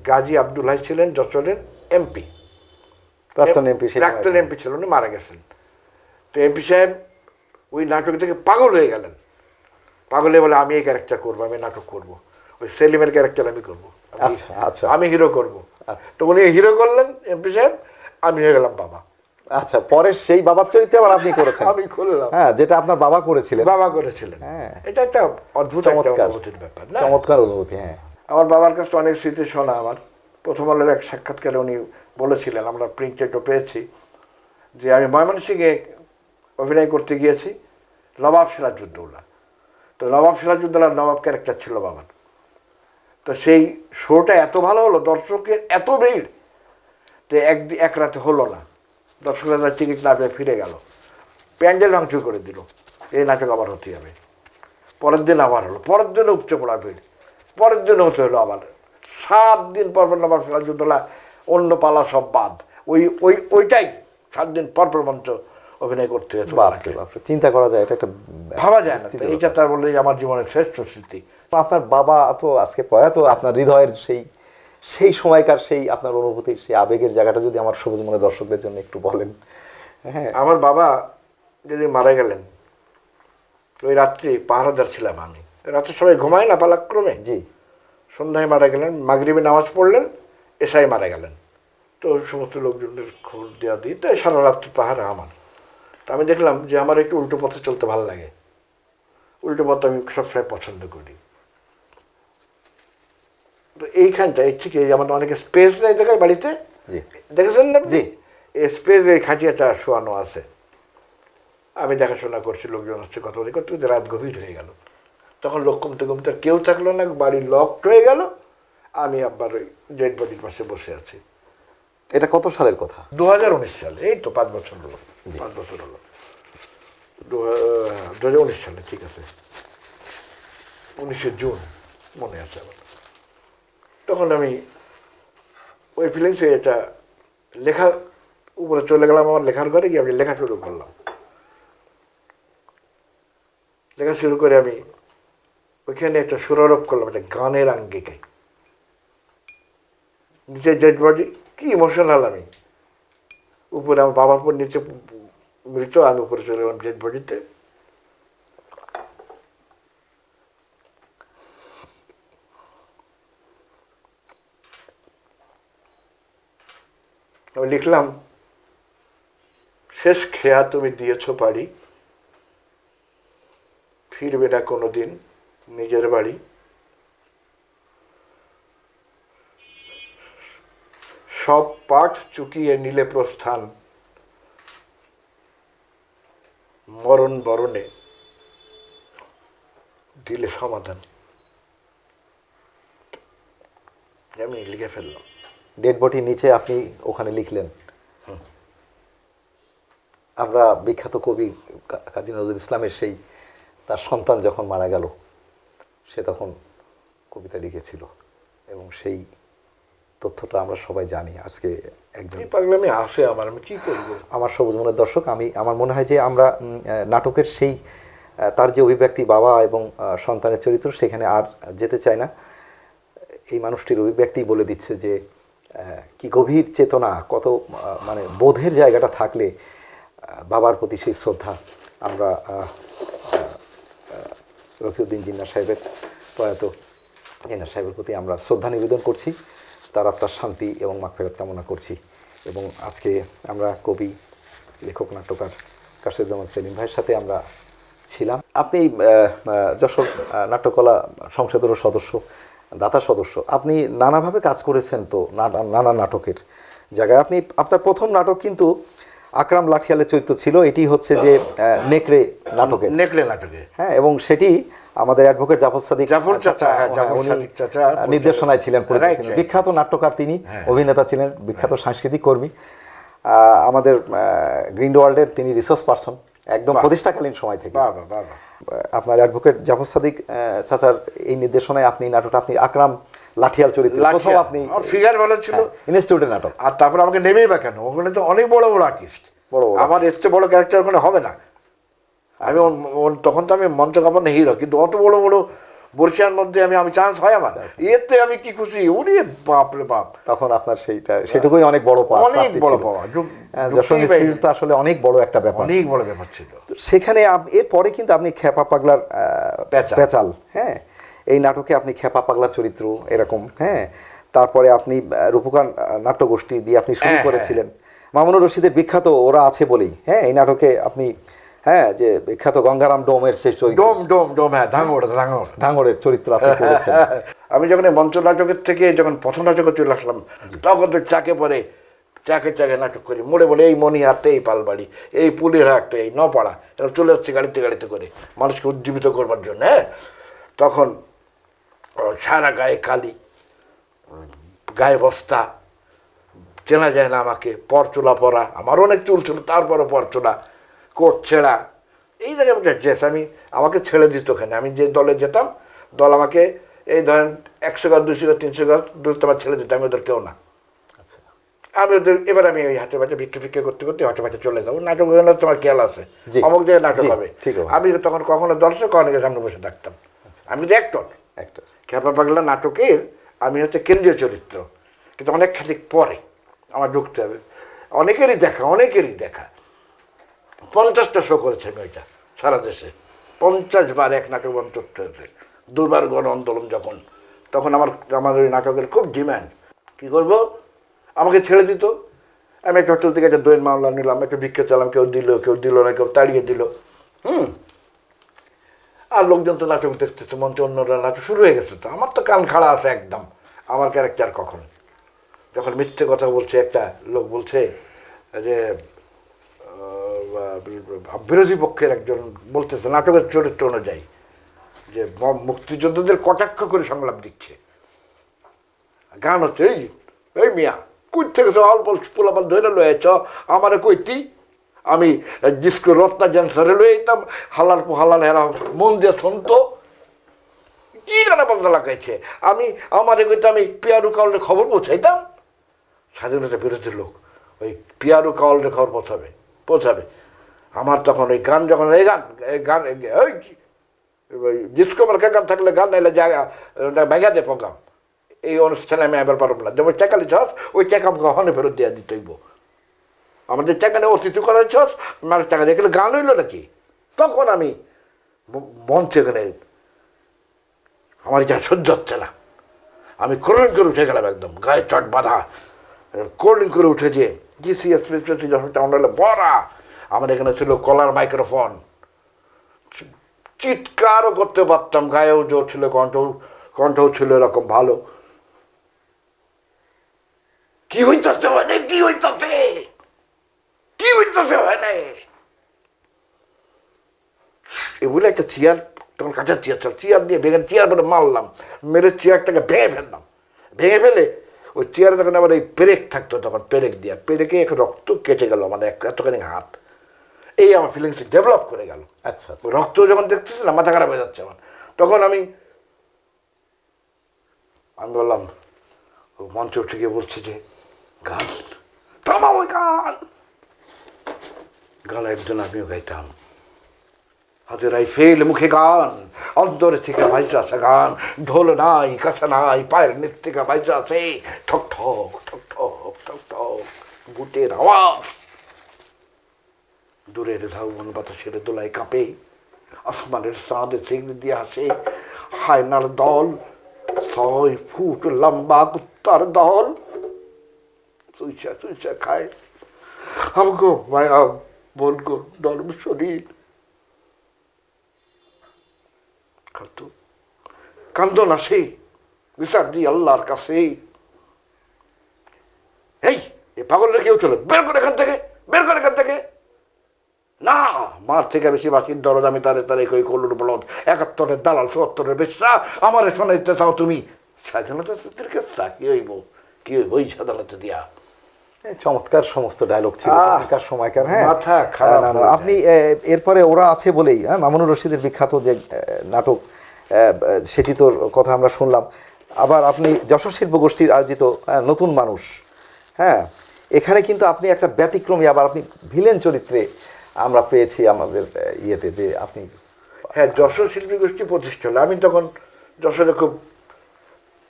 গাজী আব্দুল হাই ছিলেন যশোরের এমপি, প্রাক্তন এমপি। প্রাক্তন এমপি ছিল, উনি মারা গেছেন। তো এমপি সাহেব ওই নাটক থেকে পাগল হয়ে গেলেন। পাগল হয়ে বলে, আমি এই ক্যারেক্টার করবো, আমি নাটক করবো, ওই সেলিমের ক্যারেক্টার আমি করবো, আচ্ছা আচ্ছা আমি হিরো করবো। আচ্ছা। তো উনি হিরো করলেন এমপি সাহেব, আমি হয়ে গেলাম বাবা। আচ্ছা, পরে সেই বাবার চরিত্রে আবার আপনি করেছেন? আমি করলাম, হ্যাঁ, যেটা আপনার বাবা করেছিলেন। বাবা করেছিলেন। হ্যাঁ। এটা একটা অদ্ভুত একটা চমৎকার অনুভূতির ব্যাপার না? চমৎকার অনুভূতি। হ্যাঁ, আমার বাবার কাছে অনেক স্মৃতি শোনা। আমার প্রথম আলোর এক সাক্ষাৎকারে উনি বলেছিলেন, আমরা প্রিন্টেডও পেয়েছি, যে আমি ময়মনসিংহে অভিনয় করতে গিয়েছি, নবাব সিরাজউদ্দৌলা। তো নবাব সিরাজউদ্দৌলার নবাব ক্যারেক্টার ছিল বাবার। তো সেই শোটা এত ভালো হলো, দর্শকের এত ভিড়, তো এক রাতে হলো না, দর্শকরা টিকিট না পেয়ে ফিরে গেল, প্যান্ডেল ভাঙচুর করে দিল, এই নাটক আবার হতে হবে। পরের দিন আবার হলো, পরের দিনও উপচে পড়া ভিড়, পরের দিনও হতে হলো আবার, 7 দিন পর পর আবার সিরাজউদ্দৌলা অন্য পালা সব বাদ, ওইটাই 7 দিন পর পর মঞ্চ অভিনয় করতে হতো। বাপরে বাপরে, চিন্তা করা যায়, এটা একটা ভাবা যায় না। এইটা তার বলে আমার জীবনের শ্রেষ্ঠ স্মৃতি। আপনার বাবা তো আজকে প্রয়াত, আপনার হৃদয়ের সেই সময়কার সেই আপনার অনুভূতির সেই আবেগের জায়গাটা যদি আমার সবুজ মনে দর্শকদের জন্য একটু বলেন। হ্যাঁ, আমার বাবা যেদিন মারা গেলেন, ওই রাত্রি পাহারাদার ছিলাম আমি, রাত্রে সবাই ঘুমায় না পালাক্রমে, জি, সন্ধ্যায় মারা গেলেন, মাগরিবে নামাজ পড়লেন, এশায় মারা গেলেন। তো সমস্ত লোকজনের খবর দেওয়া দিই, তাই সারা রাত্রি পাহারা আমার। তো আমি দেখলাম যে আমার একটু উল্টো পথে চলতে ভালো লাগে, উল্টো পথ আমি সবসময় পছন্দ করি। তো এইখানটা ঠিক আমার অনেকে স্পেস নেই দেখায় বাড়িতে, জি, দেখেছেন না? জি। এই স্পেস এই খাটিয়াটা শোয়ানো আছে, আমি দেখাশোনা করছি, লোকজন হচ্ছে কথা বলি করতে করতে রাত গভীর হয়ে গেল। তখন লোক কমতে কমতে আর কেউ থাকলো না, বাড়ি লকড হয়ে গেল, আমি আবার ওই ডেড বডির পাশে বসে আছি। এটা কত সালের কথা? 2019 সালে, এই তো 5 বছর হলো, 5 বছর হলো, 2019 সালে, ঠিক আছে, 19শে জুন মনে আছে আমার। তখন আমি ওই ফিলিংসে এটা লেখার উপরে চলে গেলাম, আমার লেখার ঘরে গিয়ে আমি লেখা শুরু করলাম। লেখা শুরু করে আমি ওইখানে একটা সুরারোপ করলাম, একটা গানের আঙ্গিকে, নিচে ডেড বডি, কি ইমোশনাল আমি, উপরে আমার বাবা পর নিচে মৃত, আমি উপরে চলে গেলাম ডেড বডিতে। আমি লিখলাম, শেষ খেয়া তুমি দিয়েছ পারি, ফিরবে না কোনো দিন নিজের বাড়ি, সব পাঠ চুকিয়ে নিলে প্রস্থান, মরণ বরণে দিলে সমাধান। আমি লিখে ফেললাম। ডেড বডির নিচে আপনি ওখানে লিখলেন। আমরা বিখ্যাত কবি কাজী নজরুল ইসলামের সেই তার সন্তান যখন মারা গেল, সে তখন কবিতা লিখেছিল, এবং সেই তথ্যটা আমরা সবাই জানি। আজকে একজন পাগলামি আসে আমার, আমি কি করবো? আমার সবুজ মনের দর্শক, আমার মনে হয় যে আমরা নাটকের সেই তার যে অভিব্যক্তি বাবা এবং সন্তানের চরিত্র, সেখানে আর যেতে চাই না। এই মানুষটির অভিব্যক্তি বলে দিচ্ছে যে কি গভীর চেতনা, কত মানে বোধের জায়গাটা থাকলে বাবার প্রতি সেই শ্রদ্ধা। আমরা রফিউদ্দিন জিন্নাহ সাহেবের, প্রয়াত জিন্নাহ সাহেবের প্রতি আমরা শ্রদ্ধা নিবেদন করছি, তার আত্মার শান্তি এবং মাগফিরাত কামনা করছি। এবং আজকে আমরা কবি, লেখক, নাট্যকার কাশিদুজ্জামান সেলিম ভাইয়ের সাথে আমরা ছিলাম। আপনি যশোর নাট্যকলা সংসদেরও সদস্য, দাতা সদস্য, আপনি নানাভাবে কাজ করেছেন তো নানা নাটকের জায়গায়। আপনার প্রথম নাটক কিন্তু আকরাম লাঠিয়ালের চরিত্র ছিল, এটি হচ্ছে যে নেকড়ে নাটকে, হ্যাঁ, এবং সেটি আমাদের অ্যাডভোকেট জাফর সাদিক নির্দেশনায় ছিলেন, বিখ্যাত নাট্যকার তিনি, অভিনেতা ছিলেন, বিখ্যাত সাংস্কৃতিক কর্মী, আমাদের গ্রিন ওয়ার্ল্ডের তিনি রিসোর্স পারসন একদম প্রতিষ্ঠাকালীন সময় থেকে। আপনার অ্যাডভোকেট জাফর সাদিক চাচার এই নির্দেশনায় আপনি নাটকটা, আপনি আকরাম লাঠিয়াল চরিত্র প্রথম, আপনি ফিগার ভালো ছিল, ইনস্টিটিউটের নাটক, আর তারপর আমাকে নেমেই বা কেন, ওখানে তো অনেক বড় বড় আর্টিস্ট, আমার এর চেয়ে বড় ক্যারেক্টার ওখানে হবে না। আমি তখন তো আমি মঞ্চ কাঁপানো হিরো, কিন্তু অত বড় বড় বর্ষিয়ার মধ্যে আমি চান্স হয় আমার, এতে আমি কি খুশি, ওরে বাপ রে বাপ। তখন আপনার সেটুকুই অনেক বড় পাওয়া, অনেক বড় পাওয়া, যশোর ইনস্টিটিউট তো আসলে অনেক বড় একটা ব্যাপার, অনেক বড় ব্যাপার ছিল। সেখানে এরপরে কিন্তু আপনি খেপা পাগলার পেঁচাল, হ্যাঁ, এই নাটকে আপনি খেপা পাগলা চরিত্র এরকম, হ্যাঁ, তারপরে আপনি রূপকার নাট্যগোষ্ঠী দিয়ে আপনি শুরু করেছিলেন। মামুনুর রশিদের বিখ্যাত ওরা আছে বলেই, হ্যাঁ, এই নাটকে আপনি, হ্যাঁ, যে বিখ্যাত গঙ্গারাম ডোমের সেই চরিত্র, হ্যাঁ, ধাঙ্গড়ের চরিত্র আপনি করেছেন। আমি যখন মঞ্চ নাটকের থেকে যখন প্রথম নাটকে চলে আসলাম, তখন তো চাকে পরে চাকে নাটক করি, মোড়ে বলে এই মনিহাটে, এই পালবাড়ি, এই পুলের হাটে, এই নপাড়া, এরা চলে যাচ্ছে গাড়িতে করে মানুষকে উজ্জীবিত করবার জন্য। হ্যাঁ, তখন সারা গায়ে কালি, গায়ে বস্তা, চেনা যায় না আমাকে, পরচুলা পরা, আমার অনেক চুল ছিল তারপরে পরচুলা, কোট ছেঁড়া, এই জায়গায় ড্রেস। আমাকে ছেড়ে দিত ওখানে, আমি যে দলে যেতাম দল আমাকে এই ধরেন 100 গজ 200 গজ 300 গজ দূরত্ব আমার ছেড়ে দিত, আমি ওদের কেউ না। আমি ওদের এবার আমি ওই হাতে বাটে ভিক্ষে করতে করতে হাতে বাটে চলে যাবো, নাটক হয়ে তোমার খেয়াল আছে জি, অমুক জায়গায় নাটক জি, হবে, ঠিক আছে। আমি তখন কখনো দর্শক অনেকের সামনে বসে থাকতাম। আমি তো অ্যাক্টর, একটা খেপা পাগলা নাটকের আমি হচ্ছে কেন্দ্রীয় চরিত্র, কিন্তু অনেক খানিক পরে আমার ঢুকতে হবে। অনেকেরই দেখা 50টা শো করেছে আমি ওইটা সারা দেশে, 50 বার এক নাটক বন্ধ করতে হয়েছে। দুর্বার গণ আন্দোলন যখন, তখন আমার ওই নাটকের খুব ডিম্যান্ড। কী করব, আমাকে ছেড়ে দিত। আমি একটা হোটেল থেকে একটা দৈন মামলা নিলাম, একটা ভিক্ষা চালাম, কেউ দিল না, কেউ তাড়িয়ে দিল। আর লোকজন তো নাটক দেখতেছে, মঞ্চে অন্যরা নাটক শুরু হয়ে গেছে। তো আমার তো কান খাড়া আছে একদম, আমার ক্যারেক্টার কখন যখন মিথ্যে কথা বলছে, একটা লোক বলছে যে বিরোধী পক্ষের একজন বলতেছে নাটকের চরিত্র অনুযায়ী যে মুক্তিযোদ্ধাদের কটাক্ষ করে সংলাপ দিচ্ছে, গান হচ্ছে এই মিয়া কই থেকে অল্প পোলাপাল ধরে লয়েছ আমারে কইতি, আমি ডিস্কো রত্না জ্যান্সারে লয়ে যেতাম, হালার হালাল হেরা মন দিয়ে শুনতো, কি গানা বাজনা লাগাইছে। আমার কইতে আমি পিয়ারু কাউলের খবর পৌঁছাইতাম। স্বাধীনতা বিরোধী লোক ওই পিয়ারু কাউলের খবর পৌঁছাবে। আমার তখন ওই গান যখন এই গান ওই ডিস্কো মার্কা গান থাকলে গান নাইলে জায়গা ভেঙা দে প্রোগ্রাম, এই অনুষ্ঠানে আমি এবার পারব না। যেমন টাকা লিছস ওই টাকা আমাকে হনে ফেরত দেওয়া দিতেইব। আমাদের টাকা নিয়ে অতিথি করার ছস, মানুষ টাকা দেখলে গান হইল নাকি। তখন আমি মঞ্চে এখানে আমার যা সহ্য হচ্ছে না, আমি কোল্ডিং করে উঠে গেলাম, একদম গায়ে চট বাঁধা কোল্ডিং করে উঠে যে যখন বড়া। আমার এখানে ছিল কলার মাইক্রোফোন, চিৎকারও করতে পারতাম, গায়েও জোর ছিল, কণ্ঠও ছিল এরকম ভালো। কি হইতেছে হয় না, কি হইতেছে হয় না, এগুলো একটা চেয়ার, তখন কাঁচার চেয়ার দিয়ে ভেঙে চেয়ার পরে মারলাম, মেরে চেয়ারটাকে ভেঙে ফেলে ওই চেয়ারে তখন আবার এই পেরেক থাকতো, তখন পেরেক দিয়া পেরেকে এক রক্ত কেটে গেল আমার এতখানি হাত। এই আমার ফিলিংস ডেভেলপ করে গেল। আচ্ছা, রক্ত যখন দেখতেছিলাম মাথা খারাপ হয়ে যাচ্ছে আমার। তখন আমি বললাম, মঞ্চে উঠে গিয়ে বলছে যে গান থামাও, ওই গান একজন আমিও গাইতাম, হাতে রাইফেল মুখে গান, অন্তরে থেকে ভাইজা আছে গান, ঢোল নাই কাঁচা নাই, পায়ের নিচ থেকে ভাইজা আছে ঠক ঠক ঠক ঠক ঠক ঠক বুটের আওয়াজ, দূরের ঝাউবন বাতাসের দোলায় কাঁপে, আসমানের চাঁদে চিংড়ি দিয়ে আসে, হায়নার দল 6 ফুট লম্বা কুত্তার দল চুইচা খায়, আমগো মায়া বলগো নরম শরীর। কান্দন আসে বিচার দি আল্লাহর কাছে, এই পাগলের কেউ চলে বের করে এখান থেকে, না মার থেকে বেশি বাসির দরদ আমি তারে কই কলুর বলদ, 71-এর দালাল 74-এর বেশা আমার শোনাইতে চাও তুমি, স্বাধীনতা চুক্তির কেসা কি হইব ওই স্বাধীনতা দিয়া। চমৎকার সমস্ত ডায়লগ ছিল তখনকার সময়কার। হ্যাঁ, মাথা খারাপ না, আপনি এরপরে ওরা আছে বলেই মামুনুর রশিদের বিখ্যাত যে নাটক, সেটি তোর কথা আমরা শুনলাম। আবার আপনি যশোর শিল্প গোষ্ঠীর আয়োজিত নতুন মানুষ, হ্যাঁ, এখানে কিন্তু আপনি একটা ব্যতিক্রমী, আবার আপনি ভিলেন চরিত্রে আমরা পেয়েছি আমাদের ইয়েতে, যে আপনি হ্যাঁ যশোর শিল্পী গোষ্ঠী প্রতিষ্ঠা হলো। আমি তখন যশোরে খুব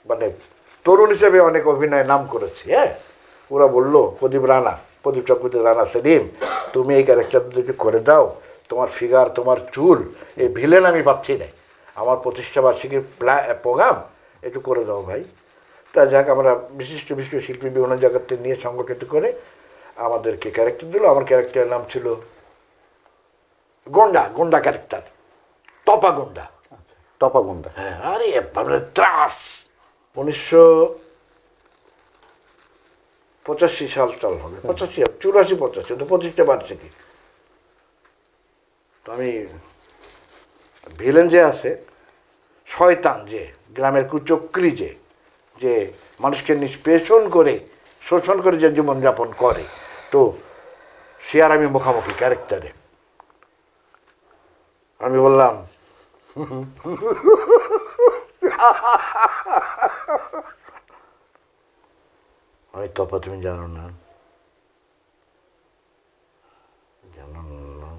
মানে তরুণ হিসেবে অনেক অভিনয় নাম করেছি। হ্যাঁ, ওরা বললো প্রদীপ চক্রবর্তী রানা, সেলিম তুমি এই ক্যারেক্টারটা করে দাও, তোমার ফিগার তোমার চুল, এই ভিলেন আমি পাচ্ছি না, আমার প্রতিষ্ঠা বার্ষিকীর প্রোগ্রাম একটু করে দাও ভাই। তা যাক, আমরা বিশিষ্ট শিল্পী বিভিন্ন জায়গাতে নিয়ে সংগঠিত করে আমাদেরকে ক্যারেক্টার দিল। আমার ক্যারেক্টারের নাম ছিল গোন্ডা ক্যারেক্টার, টপা গোন্ডা। আচ্ছা, টপা গুন্ডা। হ্যাঁ, আরে ত্রাস। 1985 সাল হবে, 85 তো 25টা বার্ষিকী। তো আমি ভিলেন যে আছে শয়তান যে, গ্রামের কুচক্রি যে, যে মানুষকে নিষ্পেষণ করে শোষণ করে যে জীবনযাপন করে, তো সে আর আমি মুখামুখি ক্যারেক্টারে। আমি বললাম, আমি তপা তুমি জানো না, জানো না।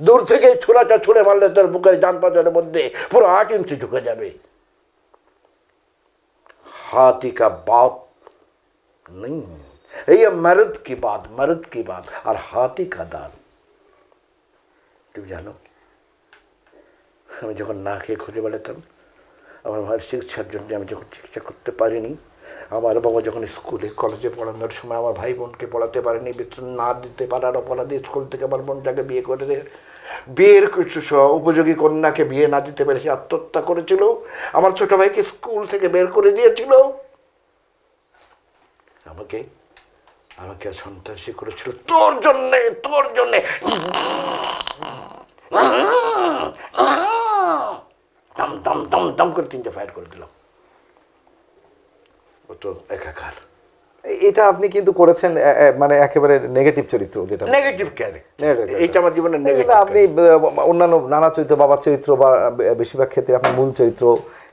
দূর থেকে ছোড়াটা ছুঁড়ে মারলে তার বুকের ডান পাঁজরের মধ্যে পুরো 8 ইঞ্চি ঢুকে যাবে। हाथी का बात नहीं, ये मर्द की बात और हाथी का दांत। তুমি জানো, আমি যখন না খেয়ে খুঁজে বেড়াতাম, আমার মায়ের চিকিৎসার জন্য আমি যখন চিকিৎসা করতে পারিনি, আমার বাবা যখন স্কুলে কলেজে পড়ানোর সময় আমার ভাই বোনকে পড়াতে পারেনি, বেতন না দিতে পারার অপরাধে স্কুল থেকে আমার বোনটাকে বিয়ে করে বিয়ের কিছু উপযোগী কন্যাকে বিয়ে না দিতে পেরে সে আত্মহত্যা করেছিল, আমার ছোট ভাইকে স্কুল থেকে বের করে দিয়েছিল, আমাকে আমাকে সন্ত্রাসী করেছিল তোর জন্যে। দম দম দম দম করে 3টে ফায়ার করে দিলাম। ও তো একাকার। এটা আপনি কিন্তু করেছেন মানে একেবারে নেগেটিভ চরিত্র, যেটা নেগেটিভ ক্যারেক্টার, এইটা আমার জীবনের নেগেটিভ। আপনি অন্যান্য নানা চরিত্র, বাবার চরিত্র বা বেশিরভাগ ক্ষেত্রে আপনি মূল চরিত্র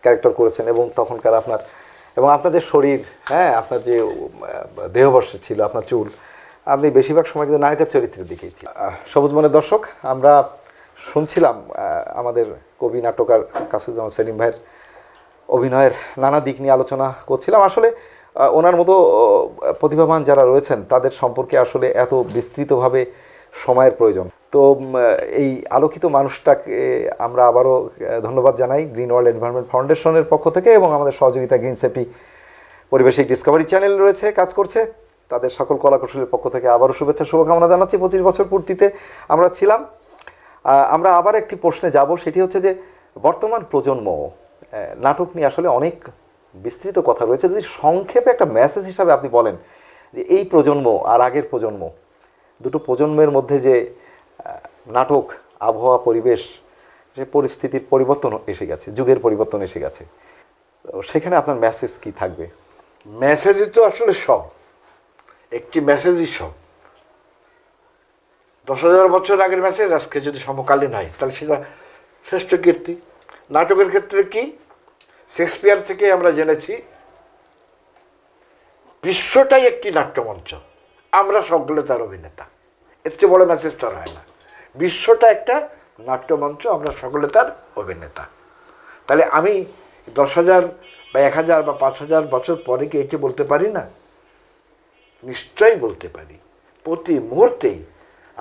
ক্যারেক্টার করেছেন, এবং তখনকার আপনার এবং আপনার যে শরীর, হ্যাঁ, আপনার যে দেহবর্ষ ছিল, আপনার চুল, আপনি বেশিরভাগ সময় কিন্তু নায়কের চরিত্রের দিকেই ছিল। সবুজ মনের দর্শক, আমরা শুনছিলাম আমাদের কবি নাট্যকার কাসুজ্জামান সেলিম ভাইয়ের অভিনয়ের নানা দিক নিয়ে আলোচনা করছিলাম। আসলে ওনার মতো প্রতিভাবান যারা রয়েছেন তাদের সম্পর্কে আসলে এত বিস্তৃতভাবে সময়ের প্রয়োজন। তো এই আলোকিত মানুষটাকে আমরা আবারও ধন্যবাদ জানাই গ্রিন ওয়ার্ল্ড এনভায়রনমেন্ট ফাউন্ডেশনের পক্ষ থেকে, এবং আমাদের সহযোগিতা গ্রিন সেফটি পরিবেশিক ডিসকভারি চ্যানেল রয়েছে, কাজ করছে, তাদের সকল কলাকুশলীর পক্ষ থেকে আবারও শুভেচ্ছা শুভকামনা জানাচ্ছি। 25 বছর পূর্তিতে আমরা ছিলাম। আমরা আবার একটি প্রশ্নে যাব, সেটি হচ্ছে যে বর্তমান প্রজন্ম নাটক নিয়ে আসলে অনেক বিস্তৃত কথা রয়েছে। যদি সংক্ষেপে একটা মেসেজ হিসাবে আপনি বলেন যে এই প্রজন্ম আর আগের প্রজন্ম, দুটো প্রজন্মের মধ্যে যে নাটক, আবহাওয়া, পরিবেশ, যে পরিস্থিতির পরিবর্তন এসে গেছে, যুগের পরিবর্তন এসে গেছে, সেখানে আপনার মেসেজ কি থাকবে? মেসেজই তো আসলে সব, একটি মেসেজই সব। 10,000 বছর আগের মেসেজ আজকে যদি সমকালীন হয় তাহলে সেটা শ্রেষ্ঠ কীর্তি। নাটকের ক্ষেত্রে কি, শেক্সপিয়ার থেকে আমরা জেনেছি বিশ্বটাই একটি নাট্যমঞ্চ, আমরা সকলে তার অভিনেতা। এর চেয়ে বড় মেসেজ তার হয় না। বিশ্বটা একটা নাট্যমঞ্চ, আমরা সকলে তার অভিনেতা। তাহলে আমি 10,000 বা 1,000 বা 5,000 বছর পরে কি এটি বলতে পারি না? নিশ্চয়ই বলতে পারি। প্রতি মুহূর্তেই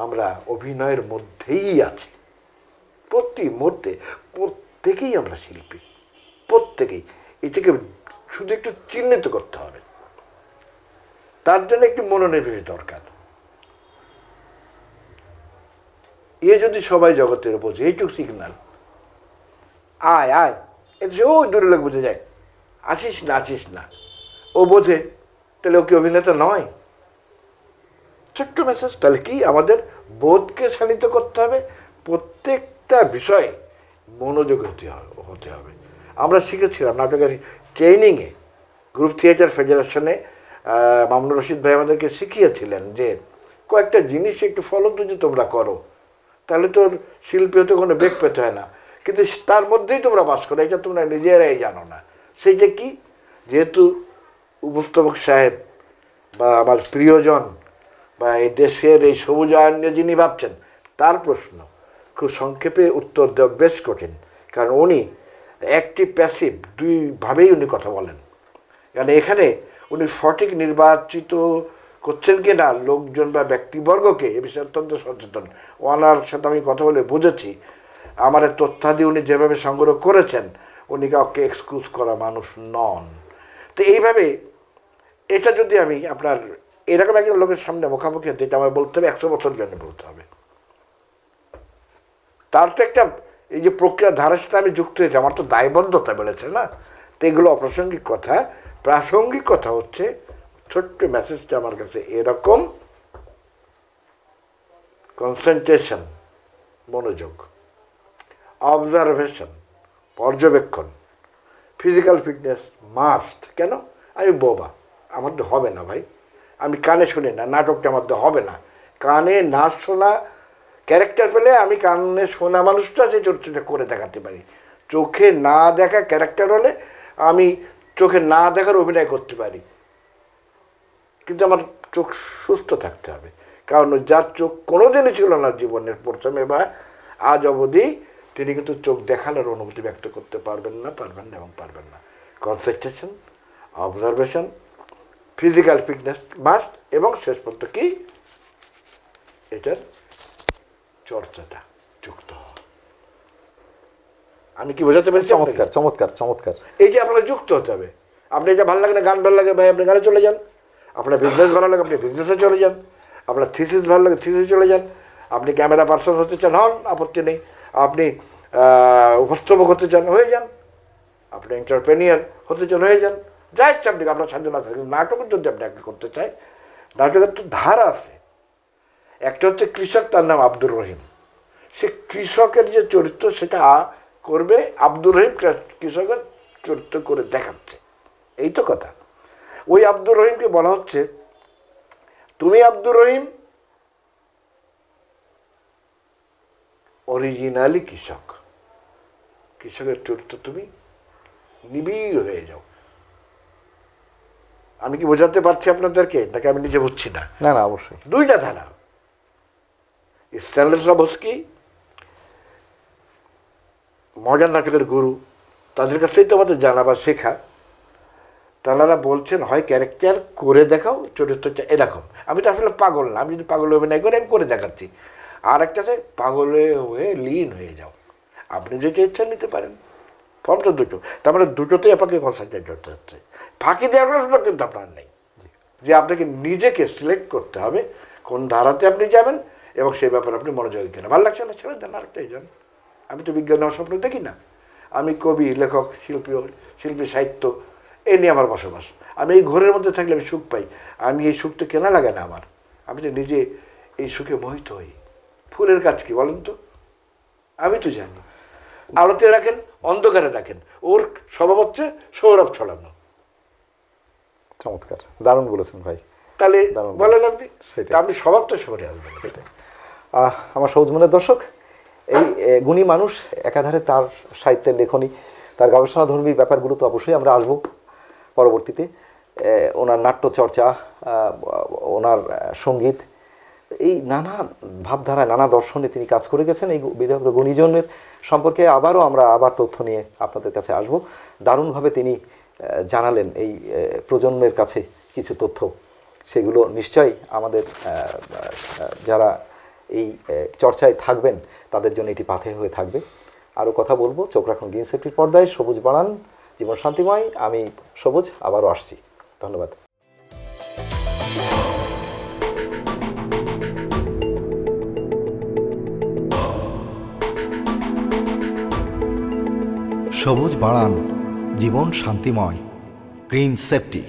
আমরা অভিনয়ের মধ্যেই আছি, প্রতি মুহূর্তে প্রত্যেকেই আমরা শিল্পী, প্রত্যেকেই। এটাকে শুধু একটু চিহ্নিত করতে হবে, তার জন্য একটু মনোনিবেশ দরকার। যদি সবাই জগতের বোঝে, এইটুকু সিগনাল, আয় আয়, এতে ও দূরে লোক বুঝে যায়, আসিস না, ও বোঝে, তাহলে ও কি অভিনেতা নয়? ছোট্ট মেসেজ। তাহলে কি আমাদের বোধকে শানিত করতে হবে, প্রত্যেকটা বিষয়ে মনোযোগ হতে হবে। আমরা শিখেছিলাম নাটকের ট্রেনিংয়ে, গ্রুপ থিয়েটার ফেডারেশনে মামুনুর রশিদ ভাই আমাদেরকে শিখিয়েছিলেন যে কয়েকটা জিনিস একটু ফলো যদি তোমরা করো তাহলে তোর শিল্পী হতে কোনো বেগ পেতে হয় না, কিন্তু তার মধ্যেই তোমরা বাস করো, এটা তোমরা নিজেরাই জানো না। সেইটা কি, যেহেতু উপস্থাপক সাহেব বা আমার প্রিয়জন বা এই দেশের এই সবুজায়ন নিয়ে যিনি ভাবছেন, তার প্রশ্ন খুব সংক্ষেপে উত্তর দেওয়া বেশ কঠিন, কারণ উনি অ্যাক্টিভ প্যাসিভ দুইভাবেই উনি কথা বলেন। কারণ এখানে উনি সঠিক নির্বাচিত করছেন কি না লোকজন বা ব্যক্তিবর্গকে, এ বিষয়ে অত্যন্ত সচেতন। ওনার সাথে আমি কথা বলে বুঝেছি, আমার তথ্যাদি উনি যেভাবে সংগ্রহ করেছেন, উনি কাউকে এক্সকিউজ করা মানুষ নন। তো এইভাবে এটা যদি আমি আপনার এরকম একজন লোকের সামনে মুখামুখি হতে, এটা আমার বলতে হবে 100 বছর জন্য বলতে হবে। তার তো একটা এই যে প্রক্রিয়া ধারার সাথে আমি যুক্ত হয়েছি, আমার তো দায়বদ্ধতা বেড়েছে না। তো এগুলো অপ্রাসঙ্গিক কথা। প্রাসঙ্গিক কথা হচ্ছে ছোট্ট মেসেজটা আমার কাছে এরকম, কনসেন্ট্রেশন মনোযোগ, অবজারভেশন, পর্যবেক্ষণ, ফিজিক্যাল ফিটনেস মাস্ট। কেন? আমি বোবা, আমার তো হবে না ভাই। আমি কানে শুনি না, নাটকটা আমার তো হবে না। কানে না শোনা ক্যারেক্টার পেলে আমি কানে শোনা মানুষটা সেই চরিত্রটা করে দেখাতে পারি। চোখে না দেখা ক্যারেক্টার হলে আমি চোখে না দেখার অভিনয় করতে পারি, কিন্তু আমার চোখ সুস্থ থাকতে হবে। কারণ যার চোখ কোনোদিনই ছিল না জীবনের প্রথমে বা আজ অবধি, তিনি কিন্তু চোখ দেখানোর অনুভূতি ব্যক্ত করতে পারবেন না concentration, observation, physical fitness must, এবং শেষ পর্যন্ত কি এটার চর্চাটা যুক্ত হওয়া। আমি কি বোঝাতে পেরেছি? চমৎকার চমৎকার চমৎকার। এই যে আপনার যুক্ত হতে হবে। আপনি যা ভালো লাগে না, গান ভালো লাগে ভাই, আপনি গানে চলে যান। আপনার বিজনেস ভালো লাগে, আপনি বিজনেসে চলে যান। আপনার থিসিস ভালো লাগে, থিসিসে চলে যান। আপনি ক্যামেরা পার্সন হতে চান, হন, আপত্তি নেই। আপনি উপস্থাপক হতে চান, হয়ে যান। আপনি এন্টারপ্রেনিয়ার হতে চান, হয়ে যান। যা ইচ্ছা আপনি, আপনার স্বাধীনতা থাকে। নাটকের যদি আপনি একটা করতে চাই, নাটকের তো ধারা আছে। একটা হচ্ছে কৃষক, তার নাম আব্দুর রহিম। সে কৃষকের যে চরিত্র সেটা করবে, আব্দুর রহিম কৃষকের চরিত্র করে দেখাচ্ছে, এই তো কথা। ওই আব্দুর রহিমকে বলা হচ্ছে, তুমি আব্দুর রহিম অরিজিনালি কৃষক, কৃষকের চরিত্র তুমি নিবিড় হয়ে যাও। আমি কি বোঝাতে পারছি আপনাদেরকে, নাকি আমি নিজে বুঝছি না? না না, অবশ্যই। দুইটা ধারা। স্ট্যানলেসলাভস্কি মজার নাটকের গুরু, তাদের কাছেই তো আমাদের জানা বা শেখা। তারা বলছেন, হয় ক্যারেক্টার করে দেখাও, চরিত্রটা এরকম। আমি তো আসলে পাগল না, আমি যদি পাগল অভিনয় করে আমি করে দেখাচ্ছি। আর একটাতে পাগলে হয়ে লীন হয়ে যাও। আপনি যেটা ইচ্ছা নিতে পারেন, ফর্মটা দুটো। তার মানে দুটোতেই আপনাকে কনসেন্ট্রেট করতে হচ্ছে। ফাঁকি দেওয়ার কিন্তু আপনার নেই, যে আপনাকে নিজেকে সিলেক্ট করতে হবে কোন ধারাতে আপনি যাবেন, এবং সেই ব্যাপারে আপনি মনোযোগী কেনা। ভালো লাগছে না, ছেড়ে দেন, আরেকটাই যান। আমি তো বিজ্ঞান হওয়ার স্বপ্ন দেখি না। আমি কবি, লেখক, শিল্পী, সাহিত্য, এই নিয়ে আমার বসবাস। আমি এই ঘরের মধ্যে থাকলে আমি সুখ পাই। আমি এই সুখটা কেনা লাগে না আমার, আমি তো নিজে এই সুখে মোহিত হই। ফুলের কাজ কি বলেন তো? আমি তো জানি। আলোতে রাখেন, অন্ধকারে রাখেন, ওর স্বভাব হচ্ছে সৌরভ ছড়ানো। চমৎকার, দারুণ বলেছেন ভাই। তাহলে দারুণ বলেন বলেছেন। আপনি, সেটাই। তা আপনি স্বভাবটা সরে আসবেন। সেটাই। আমার সৌজমনের দর্শক, এই গুণী মানুষ, একাধারে তার সাহিত্যের লেখনী, তার গবেষণাধর্মী ব্যাপারগুলো তো অবশ্যই আমরা আসবো পরবর্তীতে। ওনার নাট্য চর্চা, ওনার সঙ্গীত, এই নানা ভাবধারায়, নানা দর্শনে তিনি কাজ করে গেছেন। এই বিদগ্ধ গুণীজনের সম্পর্কে আবার তথ্য নিয়ে আপনাদের কাছে আসব। দারুণভাবে তিনি জানালেন এই প্রজন্মের কাছে কিছু তথ্য, সেগুলো নিশ্চয়ই আমাদের যারা এই চর্চায় থাকবেন তাদের জন্য এটি পাথে হয়ে থাকবে। আরও কথা বলবো। চোখ রাখুন গ্রিন সেফটির পর্দায়। সবুজ বাড়ান, জীবন শান্তিময়। আমি সবুজ, আবারও আসছি। ধন্যবাদ। সবুজ বাড়ান, জীবন শান্তিময়। Green safety.